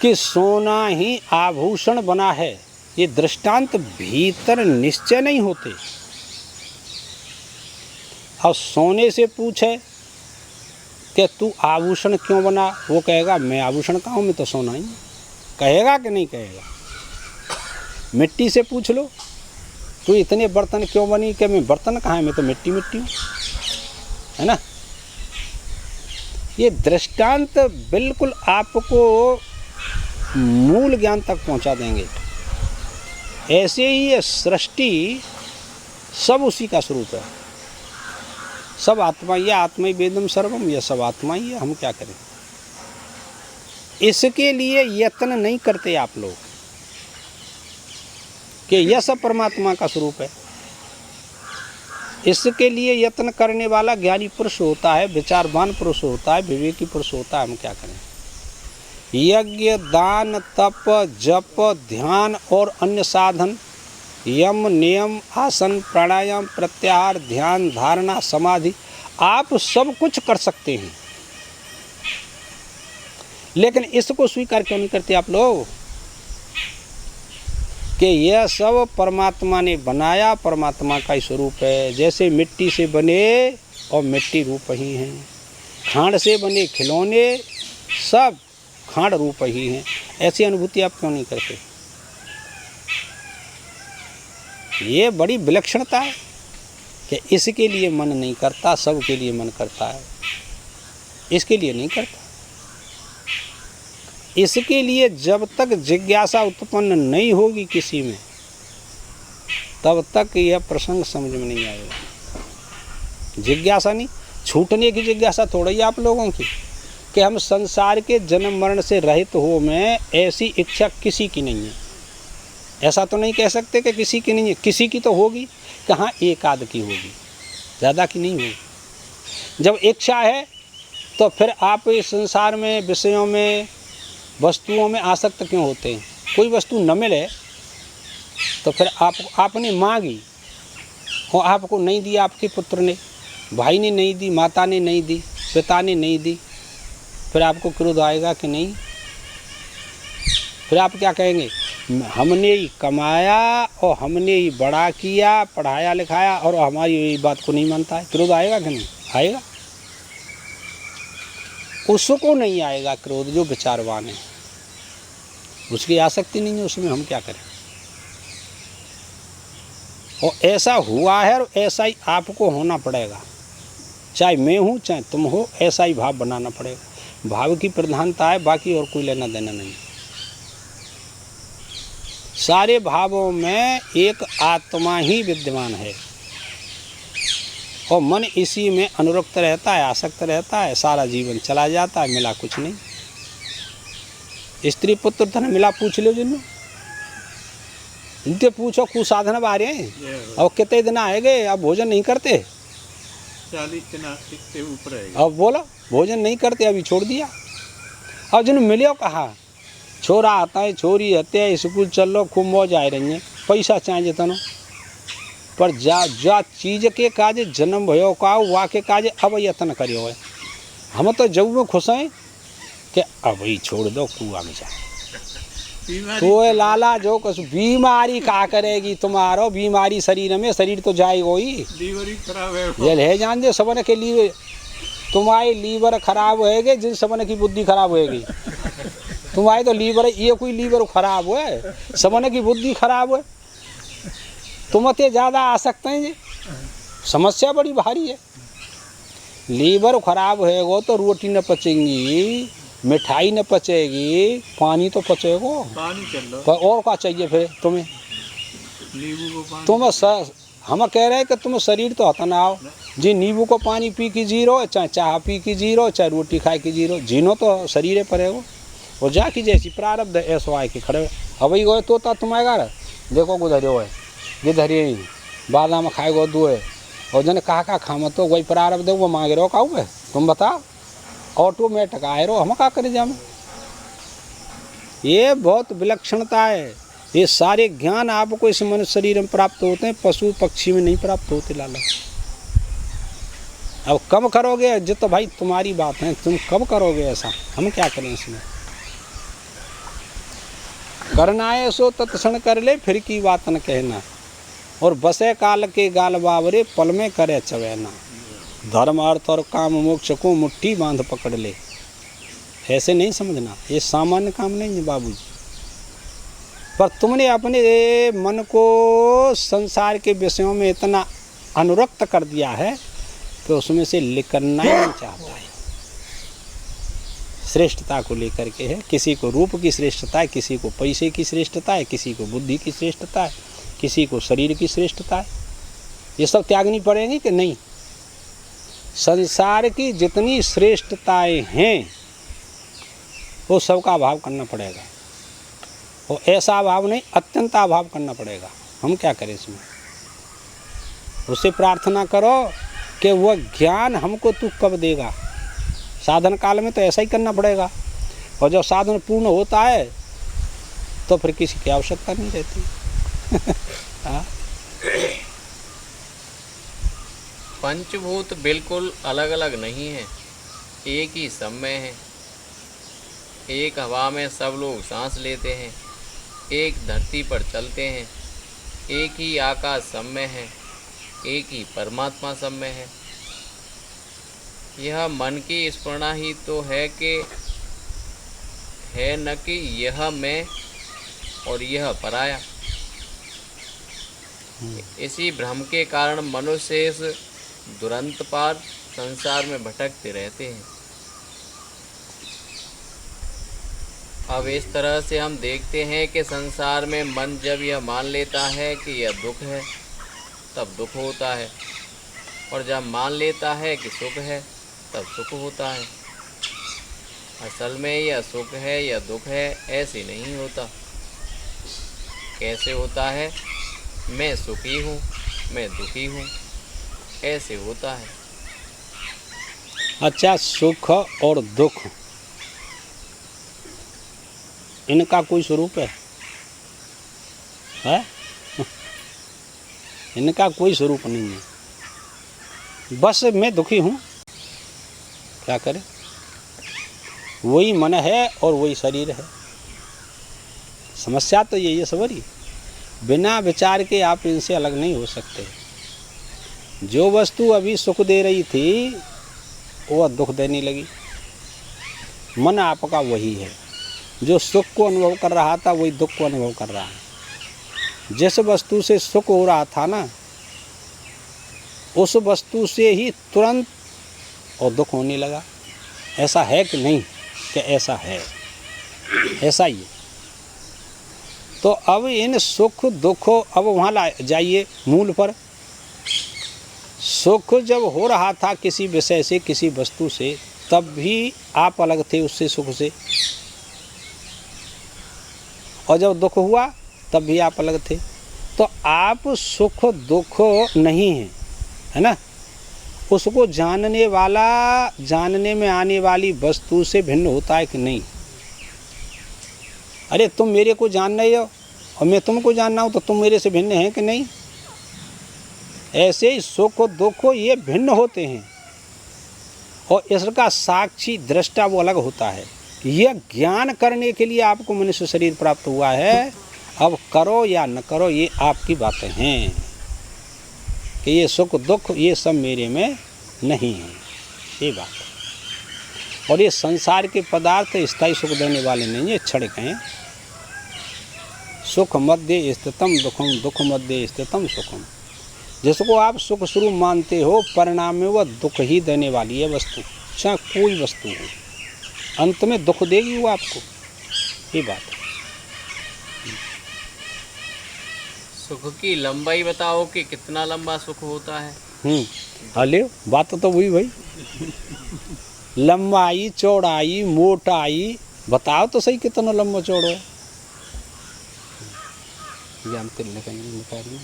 कि सोना ही आभूषण बना है, ये दृष्टांत भीतर निश्चय नहीं होते। और सोने से पूछे कि तू आभूषण क्यों बना, वो कहेगा मैं आभूषण का हूँ, मैं तो सोना ही। कहेगा कि नहीं कहेगा? मिट्टी से पूछ लो तू इतने बर्तन क्यों बनी, कि मैं बर्तन कहाँ है, मैं तो मिट्टी मिट्टी हूँ, है ना। ये दृष्टांत बिल्कुल आपको मूल ज्ञान तक पहुँचा देंगे। ऐसे ही ये सृष्टि सब उसी का स्वरूप है, सब आत्मा ही है। आत्मा ही वेदम सर्वम, यह सब आत्मा ही है, हम क्या करें। इसके लिए यत्न नहीं करते आप लोग कि यह सब परमात्मा का स्वरूप है। इसके लिए यत्न करने वाला ज्ञानी पुरुष होता है, विचारवान पुरुष होता है, विवेकी पुरुष होता है, हम क्या करें। यज्ञ, दान, तप, जप, ध्यान और अन्य साधन, यम, नियम, आसन, प्राणायाम, प्रत्याहार, ध्यान, धारणा, समाधि, आप सब कुछ कर सकते हैं, लेकिन इसको स्वीकार क्यों नहीं करते आप लोग कि यह सब परमात्मा ने बनाया, परमात्मा का ही स्वरूप है। जैसे मिट्टी से बने और मिट्टी रूप ही हैं, खांड से बने खिलौने सब खांड रूप ही हैं। ऐसी अनुभूति आप क्यों नहीं करते? ये बड़ी विलक्षणता है कि इसके लिए मन नहीं करता, सब के लिए मन करता है, इसके लिए नहीं करता। इसके लिए जब तक जिज्ञासा उत्पन्न नहीं होगी किसी में, तब तक यह प्रसंग समझ में नहीं आएगा। जिज्ञासा नहीं, छूटने की जिज्ञासा थोड़ी आप लोगों की कि हम संसार के जन्म मरण से रहित हो, में ऐसी इच्छा किसी की नहीं है। ऐसा तो नहीं कह सकते कि किसी की नहीं है, किसी की तो होगी, कहाँ एक आध की होगी, ज़्यादा की नहीं होगी। जब इच्छा है तो फिर आप इस संसार में विषयों में वस्तुओं में आसक्त क्यों होते हैं? कोई वस्तु न मिले तो फिर आपने मांगी और आपको नहीं दिया, आपके पुत्र ने, भाई ने नहीं दी, माता ने नहीं दी, पिता ने नहीं दी, फिर आपको क्रोध आएगा कि नहीं? फिर आप क्या कहेंगे? हमने ही कमाया और हमने ही बड़ा किया, पढ़ाया लिखाया, और हमारी ये बात को नहीं मानता है। क्रोध आएगा कि नहीं आएगा? उसको नहीं आएगा क्रोध जो विचारवान है, उसकी आसक्ति नहीं है उसमें, हम क्या करें। और ऐसा हुआ है और ऐसा ही आपको होना पड़ेगा, चाहे मैं हूँ चाहे तुम हो, ऐसा ही भाव बनाना पड़ेगा। भाव की प्रधानता है, बाकी और कोई लेना देना नहीं। सारे भावों में एक आत्मा ही विद्यमान है और मन इसी में अनुरक्त रहता है, आसक्त रहता है, सारा जीवन चला जाता है, मिला कुछ नहीं। स्त्री पुत्र धन मिला, पूछ लो जिन्हों, इनसे पूछो कुसाधन बारे हैं और कितने दिन आएंगे, अब भोजन नहीं करते, 40 दिन से ऊपर है। अब बोला भोजन नहीं करते, अभी छोड़ दिया। अब जिन्होंने मिले कहा, छोरा आता है, छोरी आते हैं, स्कूल चल लो, खूब मौज आ रही है, पैसा चाहिए तनो, पर जा चीज के काज जन्म भयो का वा के काज अब यत्न करियो है। हम तो जब में खुश हैं कि अब ही छोड़ दो, कुआ में जा तो लाला जो कस बीमारी का करेगी तुम्हारो, बीमारी शरीर में, शरीर तो जाएगा ही, लीवर ही खराब है। ये ले जान दे सबन के लिए, तुम्हारी लीवर खराब होएगी, जिन सबन की बुद्धि खराब होएगी। तुम्हारी तो लीवर, ये कोई लीवर खराब है, सबन की बुद्धि हो, तुम ते ज़्यादा आ सकते हैं जी, समस्या बड़ी भारी है। लीवर खराब होएगा तो रोटी न पचेगी, मिठाई न पचेगी, पानी तो पचेगा, पानी चल लो, पर और क्या चाहिए फिर तुम्हें? नींबू को पानी। तुम हम कह रहे हैं कि तुम शरीर तो हता ना आओ जी, नींबू को पानी पी की जी रहो, चाहे चाह पी की जी रहो, चाहे रोटी खाए की जी रहो, जीनो तो शरीर पर है वो, और जाकी जैसी प्रारब्ध ऐसो आए कि खड़े। अब ही गए तो तुम आएगा, देखो गुधरियो है, ये धरिए ही बादाम खाएगो दो है, और जन कहा खाम तो वही प्रारब्ध है, वो मांगे रहो काऊ है, तुम बताओ, ऑटोमेटिक आए रहो, हम क्या करें जाम। ये बहुत विलक्षणता है। ये सारे ज्ञान आपको इस मनुष्य शरीर में प्राप्त होते हैं, पशु पक्षी में नहीं प्राप्त होते लाला। अब कब करोगे जो, तो भाई तुम्हारी बात है, तुम कब करोगे ऐसा, हम क्या करें इसमें। करना है सो तत्क्षण कर ले, फिर की बात न कहना। और बसे काल के गाल बावरे, पल में करे चवैना। धर्म अर्थ और काम मोक्ष को मुट्ठी बांध पकड़ ले। ऐसे नहीं समझना, ये सामान्य काम नहीं है बाबूजी। पर तुमने अपने मन को संसार के विषयों में इतना अनुरक्त कर दिया है कि उसमें से निकलना ही नहीं चाहता है। श्रेष्ठता को लेकर के है, किसी को रूप की श्रेष्ठता है, किसी को पैसे की श्रेष्ठता है, किसी को बुद्धि की श्रेष्ठता है, किसी को शरीर की श्रेष्ठता है। ये सब त्यागनी पड़ेगी कि नहीं। संसार की जितनी श्रेष्ठताएं हैं वो सबका अभाव करना पड़ेगा। और ऐसा अभाव नहीं, अत्यंत अभाव करना पड़ेगा। हम क्या करें इसमें। उससे प्रार्थना करो कि वह ज्ञान हमको तू कब देगा। साधन काल में तो ऐसा ही करना पड़ेगा, और जब साधन पूर्ण होता है तो फिर किसी की आवश्यकता नहीं रहती। हाँ? पंचभूत बिल्कुल अलग अलग नहीं है, एक ही सब में है। एक हवा में सब लोग सांस लेते हैं, एक धरती पर चलते हैं, एक ही आकाश सब में है, एक ही परमात्मा सब में है। यह मन की स्मरणा ही तो है कि है, न कि यह मैं और यह पराया। इसी भ्रम के कारण मनुष्य इस दुरंत पार संसार में भटकते रहते हैं। अब इस तरह से हम देखते हैं कि संसार में मन जब यह मान लेता है कि यह दुख है तब दुख होता है, और जब मान लेता है कि सुख है तब सुख होता है। असल में यह सुख है या दुख है ऐसे नहीं होता। कैसे होता है? मैं सुखी हूँ, मैं दुखी हूँ, ऐसे होता है। अच्छा, सुख और दुख इनका कोई स्वरूप है? इनका कोई स्वरूप नहीं है। बस मैं दुखी हूँ, क्या करें। वही मन है और वही शरीर है। समस्या तो यही है सबरी। बिना विचार के आप इनसे अलग नहीं हो सकते। जो वस्तु अभी सुख दे रही थी वह दुख देने लगी। मन आपका वही है। जो सुख को अनुभव कर रहा था वही दुख को अनुभव कर रहा है। जिस वस्तु से सुख हो रहा था ना, उस वस्तु से ही तुरंत और दुख होने लगा। ऐसा है कि नहीं कि ऐसा है? ऐसा ही है। तो अब इन सुख दुख, अब वहाँ ला जाइए मूल पर। सुख जब हो रहा था किसी विषय से, किसी वस्तु से, तब भी आप अलग थे उससे, सुख से। और जब दुख हुआ तब भी आप अलग थे। तो आप सुख दुख नहीं हैं, है ना। उसको जानने वाला, जानने में आने वाली वस्तु से भिन्न होता है कि नहीं। अरे तुम मेरे को जान रहे हो और मैं तुमको जानना हूँ, तो तुम मेरे से भिन्न हैं कि नहीं। ऐसे ही सुख दुख ये भिन्न होते हैं, और इसका साक्षी दृष्टा वो अलग होता है। यह ज्ञान करने के लिए आपको मनुष्य शरीर प्राप्त हुआ है। अब करो या न करो ये आपकी बातें हैं, कि ये सुख दुख ये सब मेरे में नहीं है, ये बात। और ये संसार के पदार्थ स्थायी सुख देने वाले नहीं है, क्षणिक हैं। सुख मध्य स्थितम दुखम, दुख मध्य स्थितम सुखम। जिसको आप सुख स्वरूप मानते हो, परिणाम में वह दुख ही देने वाली है वस्तु, चाहे कोई वस्तु हो, अंत में दुख देगी वो आपको, ये बात है। सुख की लंबाई बताओ कि कितना लंबा सुख होता है। अरे बात तो वही भाई, लंबाई चौड़ाई मोटाई बताओ तो सही, कितना लंबा चौड़ा है। जानते नहीं।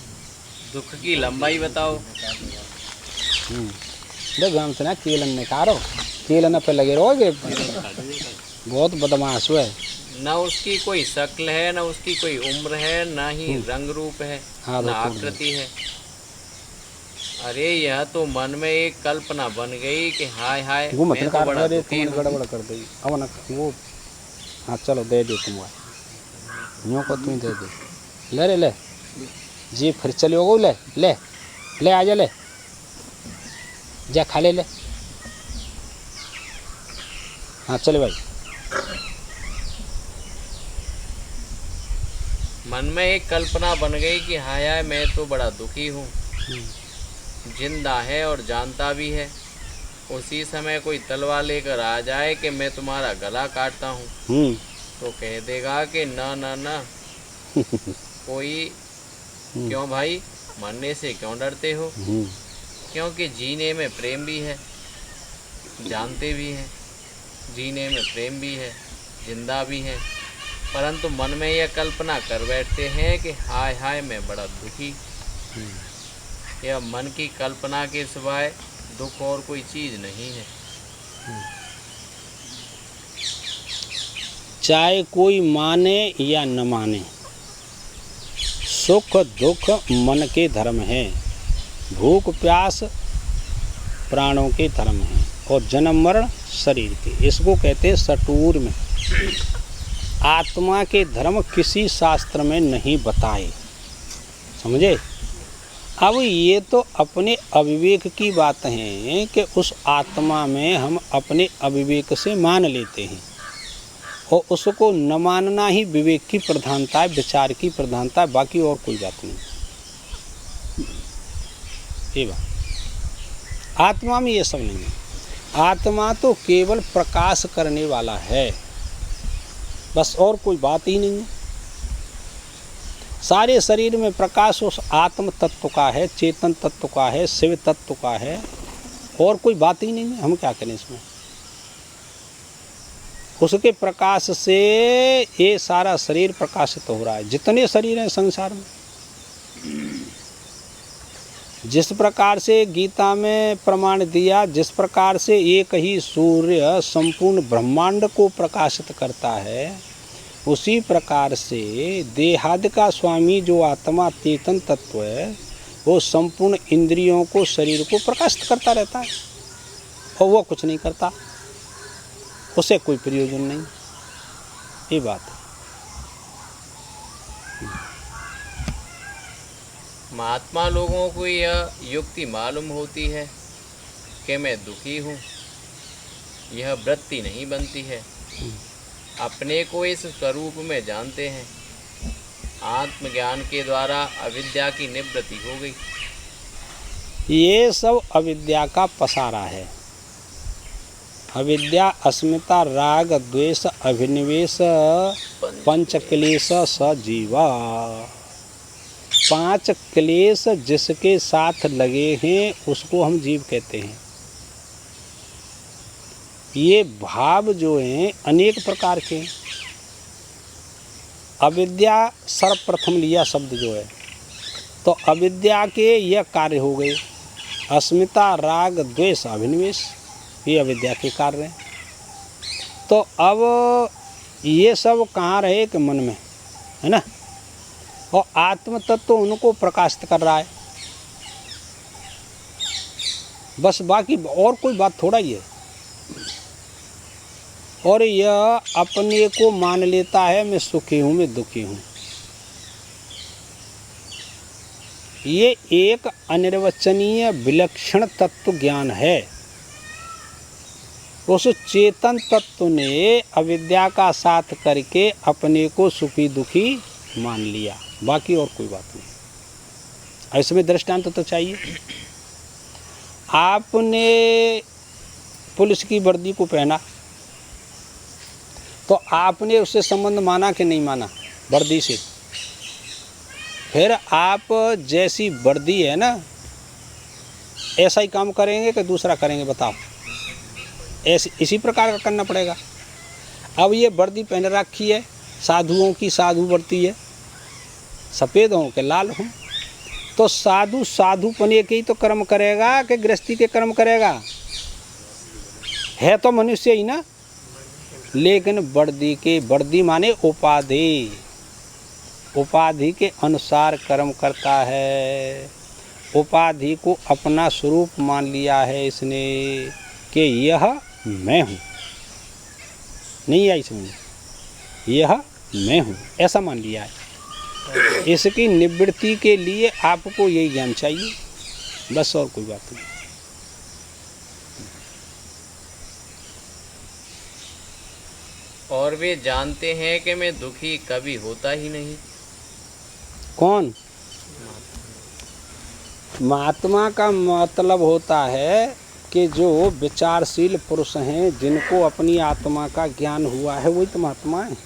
दुख की लंबाई बताओ। देखो हम से ना केलन निकारो, केलन पे लगे रहोगे, बहुत बदमाश हुए। न उसकी कोई शक्ल है, न उसकी कोई उम्र है, न ही रंग रूप है, हाँ, न तो आकृति है। अरे यह तो मन में एक कल्पना बन गई कि हाय हाय वो मैं मतलब तो बड़ा अरे दुखी तुमने हूँ। गड़बड़ कर दी अब ना वो। हाँ चलो दे दे तुम यूँ को तुम दे दे ले रे ले जी फिर चलियो गो ले ले ले आ जा ले जा खा ले ले। हाँ चले भाई। मन में एक कल्पना बन गई कि हाय हाय मैं तो बड़ा दुखी हूँ। जिंदा है और जानता भी है। उसी समय कोई तलवार लेकर आ जाए कि मैं तुम्हारा गला काटता हूँ तो कह देगा कि ना ना ना कोई क्यों भाई, मरने से क्यों डरते हो? क्योंकि जीने में प्रेम भी है, जानते भी हैं, जीने में प्रेम भी है, जिंदा भी हैं, परंतु मन में यह कल्पना कर बैठते हैं कि हाय हाय मैं बड़ा दुखी। यह मन की कल्पना के सिवाय दुख और कोई चीज़ नहीं है। चाहे कोई माने या न माने, सुख दुख मन के धर्म है, भूख प्यास प्राणों के धर्म है और जन्म मरण शरीर के। इसको कहते हैं सटूर में। आत्मा के धर्म किसी शास्त्र में नहीं बताए, समझे। अब ये तो अपने अविवेक की बात है कि उस आत्मा में हम अपने अविवेक से मान लेते हैं और उसको न मानना ही विवेक की प्रधानता है, विचार की प्रधानता है, बाकी और कोई बात नहीं। ये बात आत्मा में ये सब नहीं है। आत्मा तो केवल प्रकाश करने वाला है, बस और कोई बात ही नहीं है। सारे शरीर में प्रकाश उस आत्म तत्व का है, चेतन तत्व का है, शिव तत्व का है, और कोई बात ही नहीं है। हम क्या करें इसमें? उसके प्रकाश से ये सारा शरीर प्रकाशित हो रहा है। जितने शरीर हैं संसार में, जिस प्रकार से गीता में प्रमाण दिया, जिस प्रकार से एक ही सूर्य संपूर्ण ब्रह्मांड को प्रकाशित करता है, उसी प्रकार से देहादि का स्वामी जो आत्मा चेतन तत्व है वो संपूर्ण इंद्रियों को, शरीर को प्रकाशित करता रहता है और वो कुछ नहीं करता, उसे कोई प्रयोजन नहीं। ये बात है। महात्मा लोगों को यह युक्ति मालूम होती है कि मैं दुखी हूँ, यह वृत्ति नहीं बनती है। अपने को इस स्वरूप में जानते हैं। आत्मज्ञान के द्वारा अविद्या की निवृत्ति हो गई। ये सब अविद्या का पसारा है। अविद्या अस्मिता राग द्वेष अभिनिवेश पंच क्लेश सजीवा। 5 क्लेश जिसके साथ लगे हैं उसको हम जीव कहते हैं। ये भाव जो हैं अनेक प्रकार के। अविद्या सर्वप्रथम लिया शब्द जो है, तो अविद्या के यह कार्य हो गए। अस्मिता राग द्वेष अभिनिवेश, ये अविद्या के कार्य हैं। तो अब ये सब कहाँ रहे कि मन में, है ना। और आत्म तत्व उनको प्रकाशित कर रहा है, बस, बाकी और कोई बात थोड़ा ही है। और यह अपने को मान लेता है मैं सुखी हूँ, मैं दुखी हूँ। ये एक अनिर्वचनीय विलक्षण तत्व ज्ञान है। उस चेतन तत्व ने अविद्या का साथ करके अपने को सुखी दुखी मान लिया, बाकी और कोई बात नहीं। इसमें दृष्टांत तो चाहिए। आपने पुलिस की वर्दी को पहना तो आपने उससे संबंध माना कि नहीं माना, वर्दी से। फिर आप जैसी वर्दी है ना, ऐसा ही काम करेंगे कि दूसरा करेंगे, बताओ। ऐसे इसी प्रकार का करना पड़ेगा। अब ये वर्दी पहन रखी है, साधुओं की साधु वर्दी है, सफ़ेद हों के लाल हों, तो साधु साधुपने के ही तो कर्म करेगा कि गृहस्थी के कर्म करेगा? है तो मनुष्य ही ना। लेकिन वर्दी माने उपाधि के अनुसार कर्म करता है। उपाधि को अपना स्वरूप मान लिया है इसने कि यह मैं हूँ, नहीं आई समझ, यह मैं हूँ ऐसा मान लिया है। इसकी निवृत्ति के लिए आपको यही ज्ञान चाहिए, बस और कोई बात नहीं। और वे जानते हैं कि मैं दुखी कभी होता ही नहीं। कौन? महात्मा का मतलब होता है कि जो विचारशील पुरुष हैं, जिनको अपनी आत्मा का ज्ञान हुआ है, वही तो महात्मा है।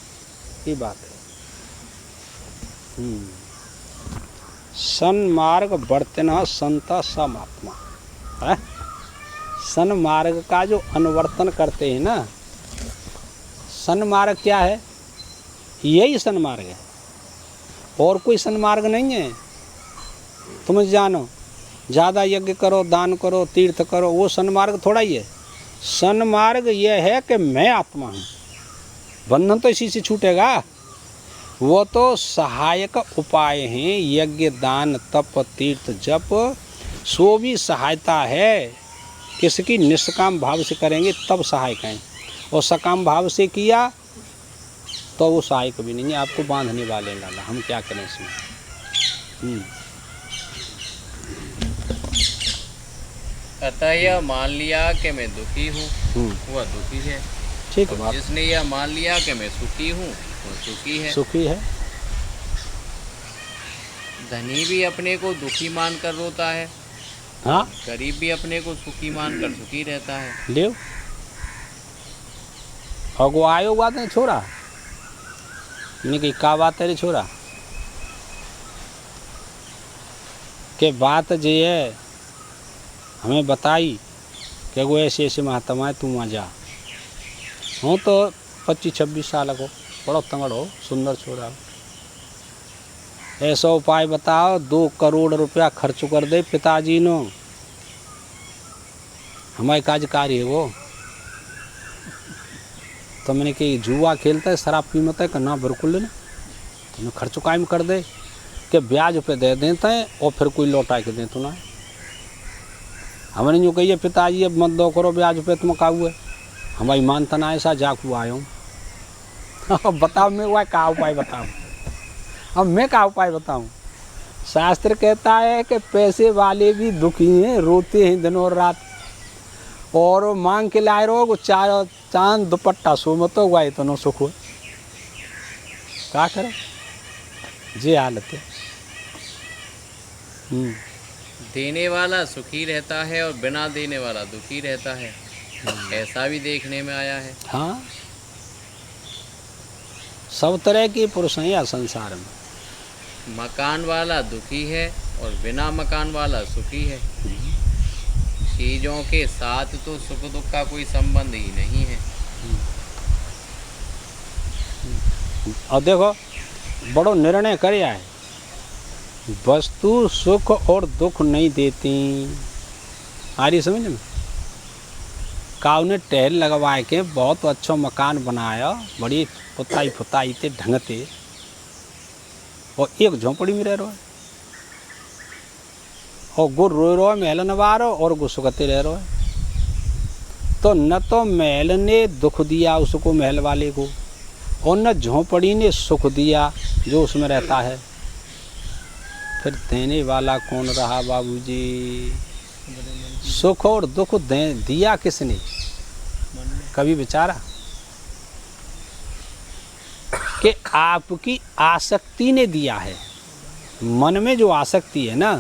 ये बात है। सन्मार्ग वर्तना संत स महात्मा है। सन्मार्ग का जो अनुवर्तन करते हैं ना, सन्मार्ग क्या है? यही सन्मार्ग है, और कोई सन्मार्ग नहीं है। तुम जानो, ज़्यादा यज्ञ करो, दान करो, तीर्थ करो, वो सन्मार्ग थोड़ा ही है। सन्मार्ग यह है कि मैं आत्मा हूँ। बंधन तो इसी से छूटेगा। वो तो सहायक उपाय हैं, यज्ञ दान तप तीर्थ जप, सो भी सहायता है। किसकी? निष्काम भाव से करेंगे तब सहायक हैं, और सकाम भाव से किया तो वो सहायक भी नहीं है, आपको बांधने वाले लाला। हम क्या करें इसमें? अतः यह मान लिया कि मैं दुखी हूँ, वह दुखी है। ठीक है बात। जिसने यह मान लिया कि मैं सुखी हूँ, वह सुखी है। सुखी है। धनी भी अपने को दुखी मानकर रोता है, हाँ, गरीब भी अपने को सुखी मानकर सुखी रहता है। ले अगुआयो बात नहीं छोड़ा, मैंने कही का बात है रे छोरा, के बात जे है हमें बताई कि वो ऐसे ऐसे महात्मा है, तू वहाँ जा। हूँ तो 25-26 साल को, बड़ा तंगड़ हो, सुंदर छोरा हो। ऐसा उपाय बताओ, 2 करोड़ रुपया खर्च कर दे पिताजी नो, हमारे काजकारी है वो। तो मैंने कही जुआ खेलता है, शराब पीमता है? ना बिल्कुल नहीं। तुम्हें खर्च कायम कर दे कि ब्याज पे दे देते हैं और फिर कोई लौटा के दे। तो ना हमने जो कही पिताजी अब मत दो करो ब्याज पे, तुम का हुए हमारी मानता ना ऐसा जाकू आयो। अब बताओ मैं वह का उपाय बताऊँ? अब मैं का उपाय बताऊँ? शास्त्र कहता है कि पैसे वाले भी दुखी हैं, रोते हैं दिन और रात, और मांग के लाए रहो चांद दुपट्टा सो मत हुआ तो न सुख हो। क्या करें, ये हालत है। देने वाला सुखी रहता है और बिना देने वाला दुखी रहता है, ऐसा भी देखने में आया है। हाँ, सब तरह के पुरुष हैं या संसार में। मकान वाला दुखी है और बिना मकान वाला सुखी है। चीज़ों के साथ तो सुख दुख का कोई संबंध ही नहीं है। और देखो बड़ो निर्णय करया है, वस्तु सुख और दुख नहीं देती। आ रही समझ में? काव ने टहल लगवा के बहुत अच्छा मकान बनाया, बड़ी पुताई ते ढंगते, और एक झोंपड़ी में रह रहा है, और गुर रो रो महल नवारो और गु सुखते रह रहा है। तो न तो महल ने दुख दिया उसको, महल वाले को, और न झोंपड़ी ने सुख दिया जो उसमें रहता है। फिर देने वाला कौन रहा बाबूजी? सुख और दुख दिया किसने? कभी विचारा कि आपकी आसक्ति ने दिया है। मन में जो आसक्ति है ना,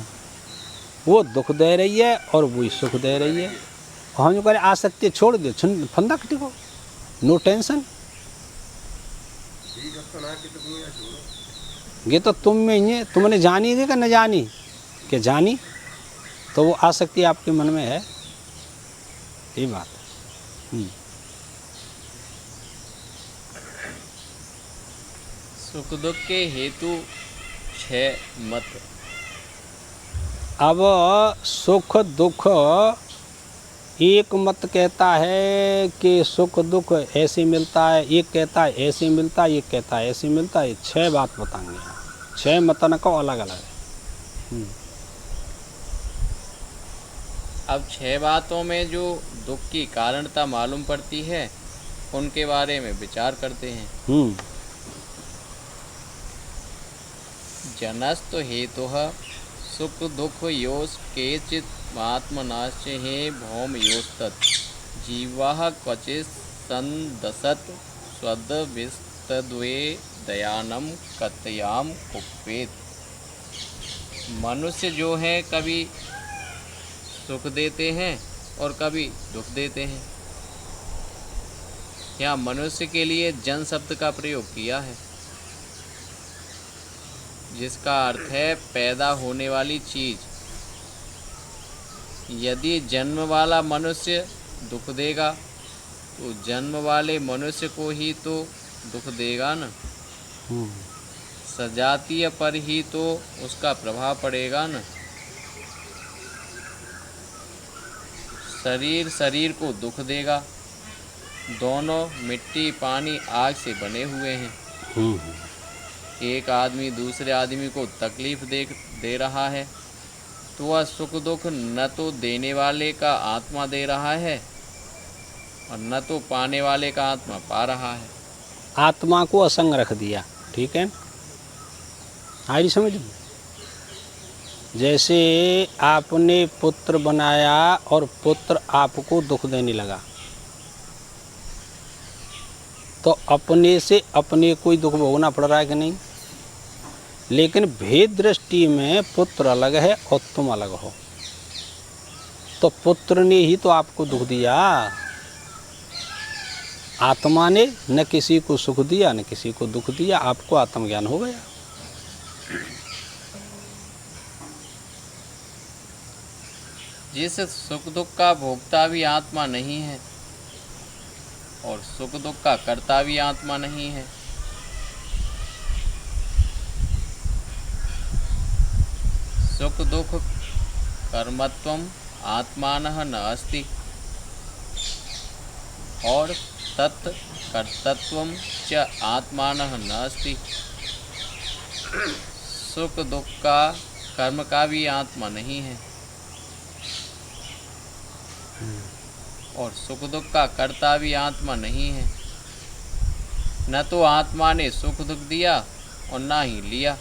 वो दुख दे रही है और वही सुख दे रही है। और हम जो करें आसक्ति छोड़ दे, फंदा कटिको, नो टेंशन। ये तो तुम में ही है, तुमने जानी थी कि न जानी? कि जानी, तो वो आसक्ति आपके मन में है, ये बात है। सुख दुख के हेतु 6 मत। अब सुख दुख एक मत कहता है कि सुख दुख ऐसे मिलता है, एक कहता है ऐसे मिलता है, एक कहता है ऐसे मिलता है। 6 बात बताएंगे, 6 मतन को अलग अलग है। अब 6 बातों में जो दुख की कारणता मालूम पड़ती है उनके बारे में विचार करते हैं। जनस्तु हेतुः सुख दुख योस् केचित् आत्मनाश्चे भौम योस्तत् जीवाः क्वचित् संदसत् स्वद्विस्तद्वे दयानं कथयाम कुप्येत। मनुष्य जो है कभी सुख देते हैं और कभी दुख देते हैं। यहाँ मनुष्य के लिए जन शब्द का प्रयोग किया है, जिसका अर्थ है पैदा होने वाली चीज। यदि जन्म वाला मनुष्य दुख देगा तो जन्म वाले मनुष्य को ही तो दुख देगा न, सजातीय पर ही तो उसका प्रभाव पड़ेगा न। शरीर शरीर को दुख देगा। दोनों मिट्टी पानी आग से बने हुए हैं। एक आदमी दूसरे आदमी को तकलीफ दे रहा है तो वह सुख दुख न तो देने वाले का आत्मा दे रहा है और न तो पाने वाले का आत्मा पा रहा है। आत्मा को असंग रख दिया, ठीक है। आई समझ में? जैसे आपने पुत्र बनाया और पुत्र आपको दुख देने लगा तो अपने से अपने को ही दुख भोगना पड़ रहा है कि नहीं? लेकिन भेद दृष्टि में पुत्र अलग है और तुम अलग हो। तो पुत्र ने ही तो आपको दुख दिया, आत्मा ने न किसी को सुख दिया न किसी को दुख दिया। आपको आत्मज्ञान हो गया। जिस सुख दुख का भोक्ता भी आत्मा नहीं है और सुख दुख का कर्ता भी आत्मा नहीं है। सुख दुख कर्मत्वम आत्मानः न अस्ति और तत् कर्तत्वम च आत्मानः न अस्ति। सुख दुख का कर्म का भी आत्मा नहीं है और सुख दुख का कर्ता भी आत्मा नहीं है। न तो आत्मा ने सुख दुख दिया और ना ही लिया।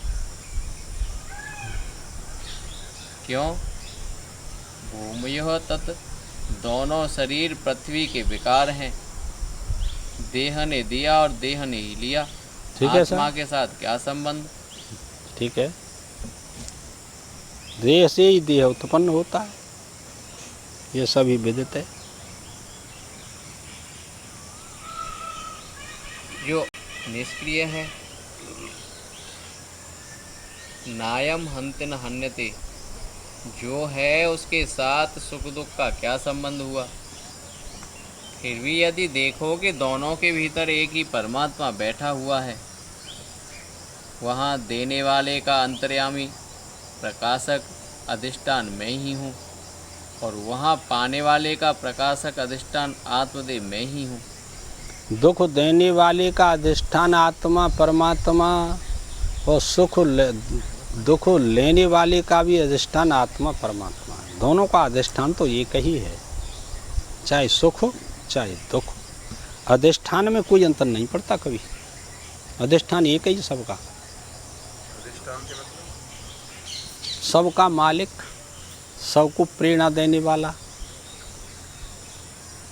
क्यों? भूमयः तत्, दोनों शरीर पृथ्वी के विकार हैं। देह ने दिया और देह ने ही लिया। ठीक है आत्मा सर, के साथ क्या संबंध? ठीक है। देह से ही देह उत्पन्न होता है, ये सभी विदित है। जो निष्क्रिय है, नायम हन्ति न हन्यते, जो है उसके साथ सुख दुख का क्या संबंध हुआ? फिर भी यदि देखो कि दोनों के भीतर एक ही परमात्मा बैठा हुआ है, वहाँ देने वाले का अंतर्यामी प्रकाशक अधिष्ठान मैं ही हूँ और वहाँ पाने वाले का प्रकाशक अधिष्ठान आत्मदेव मैं ही हूँ। दुख देने वाले का अधिष्ठान आत्मा परमात्मा और दुख लेने वाले का भी अधिष्ठान आत्मा परमात्मा है। दोनों का अधिष्ठान तो एक ही है, चाहे सुख हो चाहे दुख। अधिष्ठान में कोई अंतर नहीं पड़ता कभी, अधिष्ठान एक ही सबका। सबका मालिक, सबको प्रेरणा देने वाला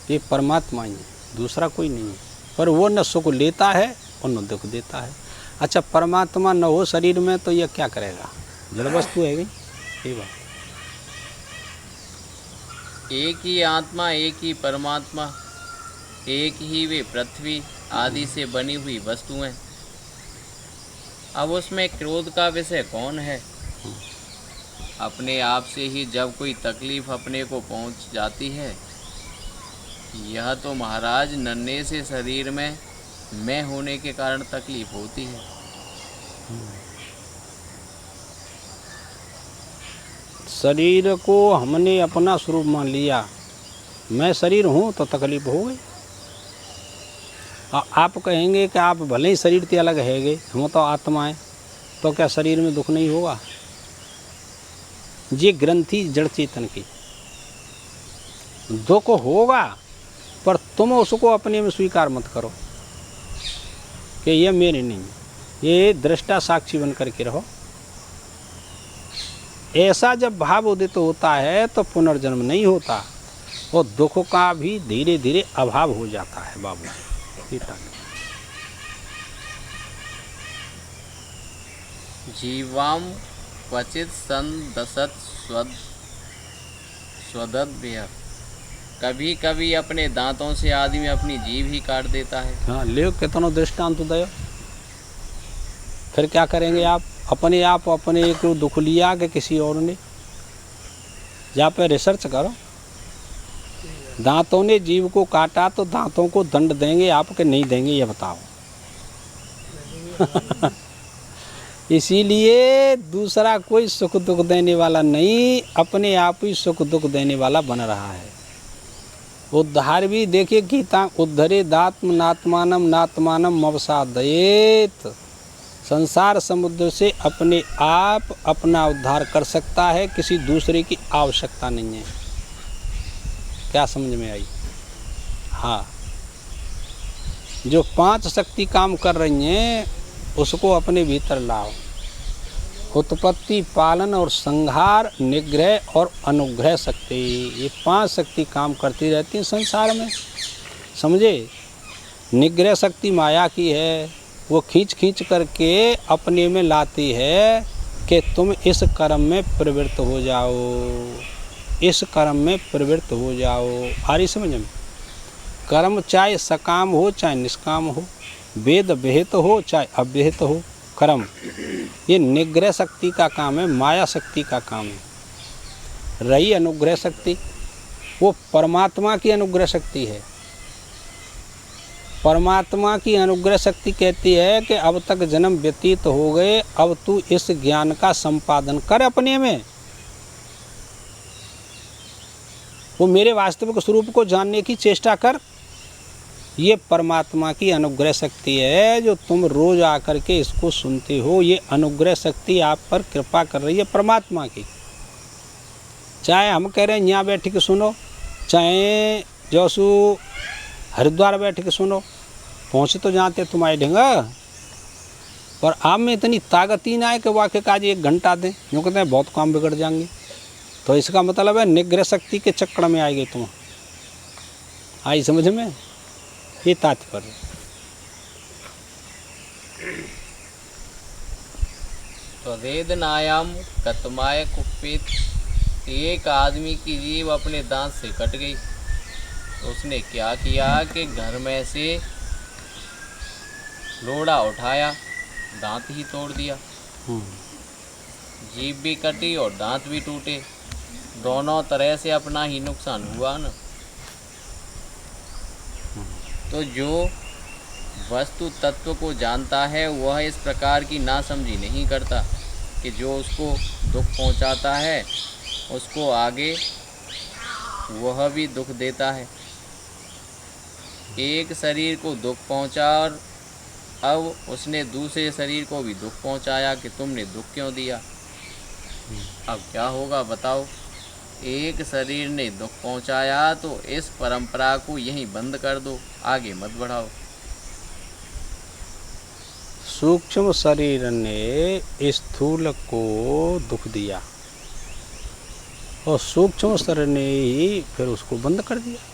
ये परमात्मा ही है, दूसरा कोई नहीं है। पर वो न सुख लेता है और न दुख देता है। अच्छा, परमात्मा न हो शरीर में तो यह क्या करेगा? जड़ वस्तु है गई ये बात। एक ही आत्मा, एक ही परमात्मा, एक ही वे पृथ्वी आदि से बनी हुई वस्तुएं। अब उसमें क्रोध का विषय कौन है? अपने आप से ही जब कोई तकलीफ अपने को पहुंच जाती है, यह तो महाराज नन्हे से शरीर में मैं होने के कारण तकलीफ होती है। शरीर को हमने अपना स्वरूप मान लिया, मैं शरीर हूँ तो तकलीफ हो गई। और आप कहेंगे कि आप भले ही शरीर से अलग हैगे, हम तो आत्मा है, तो क्या शरीर में दुख नहीं होगा? ये ग्रंथि जड़ चेतन की, दुख होगा, पर तुम उसको अपने में स्वीकार मत करो कि ये मेरे नहीं, ये दृष्टा साक्षी बन करके रहो। ऐसा जब भाव उदित होता है तो पुनर्जन्म नहीं होता, और दुख का भी धीरे धीरे अभाव हो जाता है। बाबू जीवाम क्वचित संदसत स्वदद्भ्य, कभी कभी अपने दांतों से आदमी अपनी जीभ ही काट देता है। हाँ, ले कितना दृष्टांत दयो। फिर क्या करेंगे आप? अपने आप अपने को दुख लिया कि किसी और ने? जा पे रिसर्च करो। दांतों ने जीव को काटा तो दांतों को दंड देंगे आप कि नहीं देंगे, ये बताओ। इसीलिए दूसरा कोई सुख दुख देने वाला नहीं, अपने आप ही सुख दुख देने वाला बन रहा है। उद्धार भी देखिए गीता, उद्धरे दात्म नात्मानम नात्मानम मवसादयेत। संसार समुद्र से अपने आप अपना उद्धार कर सकता है, किसी दूसरे की आवश्यकता नहीं है। क्या समझ में आई? हाँ, जो 5 शक्ति काम कर रही हैं उसको अपने भीतर लाओ। उत्पत्ति, पालन और संहार, निग्रह और अनुग्रह शक्ति, ये 5 शक्ति काम करती रहती हैं संसार में। समझे? निग्रह शक्ति माया की है, वो खींच खींच करके अपने में लाती है कि तुम इस कर्म में प्रवृत्त हो जाओ, इस कर्म में प्रवृत्त हो जाओ। आ रही समझ में? कर्म चाहे सकाम हो चाहे निष्काम हो, वेद विहित हो चाहे अविहित हो, कर्म ये निग्रह शक्ति का काम है, माया शक्ति का काम है। रही अनुग्रह शक्ति, वो परमात्मा की अनुग्रह शक्ति है। परमात्मा की अनुग्रह शक्ति कहती है कि अब तक जन्म व्यतीत हो गए, अब तू इस ज्ञान का संपादन कर अपने में। वो मेरे वास्तविक स्वरूप को जानने की चेष्टा कर। ये परमात्मा की अनुग्रह शक्ति है जो तुम रोज आकर के इसको सुनते हो। ये अनुग्रह शक्ति आप पर कृपा कर रही है परमात्मा की। चाहे हम कह रहे हैं यहाँ बैठ के सुनो, चाहे जोसु हरिद्वार बैठ के सुनो, पहुँच तो जाते तुम्हारे ढेंगा, पर आप में इतनी ताकत ही ना है कि वाकई काज 1 घंटा दें। यूँ कहते हैं बहुत काम बिगड़ जाएंगे। तो इसका मतलब है निग्रह शक्ति के चक्कर में आएगी तुम। आई समझ में? ये तात्पर्य। वेदनायाम कतमाय कुपित, एक आदमी की जीभ अपने दांत से कट गई। तो उसने क्या किया कि घर में से लोड़ा उठाया, दांत ही तोड़ दिया। जीभ भी कटी और दांत भी टूटे, दोनों तरह से अपना ही नुकसान हुआ ना। तो जो वस्तु तत्व को जानता है वह इस प्रकार की नासमझी नहीं करता कि जो उसको दुख पहुंचाता है उसको आगे वह भी दुख देता है। एक शरीर को दुख पहुंचा और अब उसने दूसरे शरीर को भी दुख पहुंचाया कि तुमने दुख क्यों दिया। अब क्या होगा बताओ? एक शरीर ने दुख पहुंचाया तो इस परंपरा को यहीं बंद कर दो, आगे मत बढ़ाओ। सूक्ष्म शरीर ने स्थूल को दुख दिया और सूक्ष्म शरीर ने ही फिर उसको बंद कर दिया।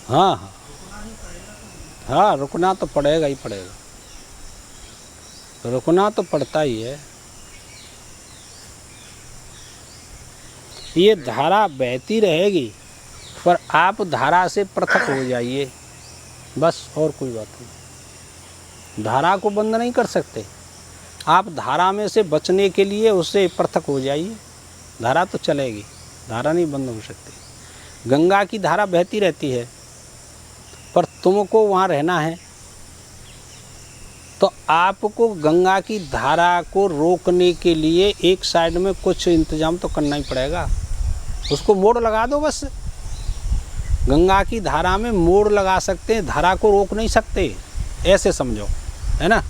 हाँ हाँ हाँ, रुकना तो पड़ेगा ही पड़ेगा, रुकना तो पड़ता ही है। ये धारा बहती रहेगी, पर आप धारा से पृथक हो जाइए, बस, और कोई बात नहीं। धारा को बंद नहीं कर सकते आप, धारा में से बचने के लिए उससे पृथक हो जाइए। धारा तो चलेगी, धारा नहीं बंद हो सकती। गंगा की धारा बहती रहती है, पर तुमको वहाँ रहना है तो आपको गंगा की धारा को रोकने के लिए एक साइड में कुछ इंतजाम तो करना ही पड़ेगा। उसको मोड़ लगा दो बस। गंगा की धारा में मोड़ लगा सकते हैं, धारा को रोक नहीं सकते, ऐसे समझो, है ना।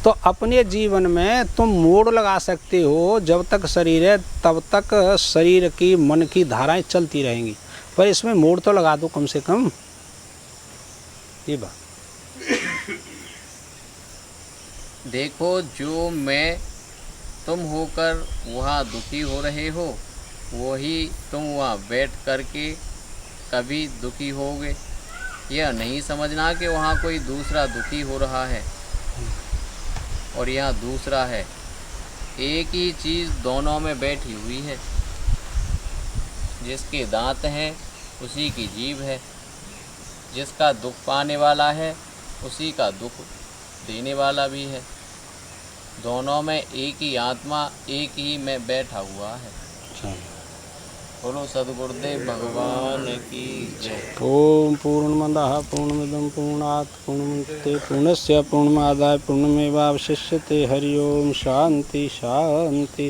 तो अपने जीवन में तुम मोड़ लगा सकते हो, जब तक शरीर है तब तक शरीर की मन की धाराएं चलती रहेंगी, पर इसमें मोड़ तो लगा दो कम से कम। ये बात देखो, जो मैं तुम होकर वहाँ दुखी हो रहे हो, वही तुम वहाँ बैठ करके कभी दुखी होगे। यह नहीं समझना कि वहाँ कोई दूसरा दुखी हो रहा है और यहाँ दूसरा है। एक ही चीज़ दोनों में बैठी हुई है। जिसके दांत हैं उसी की जीभ है, जिसका दुख पाने वाला है उसी का दुख देने वाला भी है। दोनों में एक ही आत्मा एक ही में बैठा हुआ है। बोलो सद्गुरुदेव भगवान की जय। ओम पूर्णमदः पूर्णमिदं पूर्णात् पूर्णमुदच्यते पूर्णस्य पूर्णमादाय पूर्णमेवावशिष्यते। हरि ओम शांति शांति।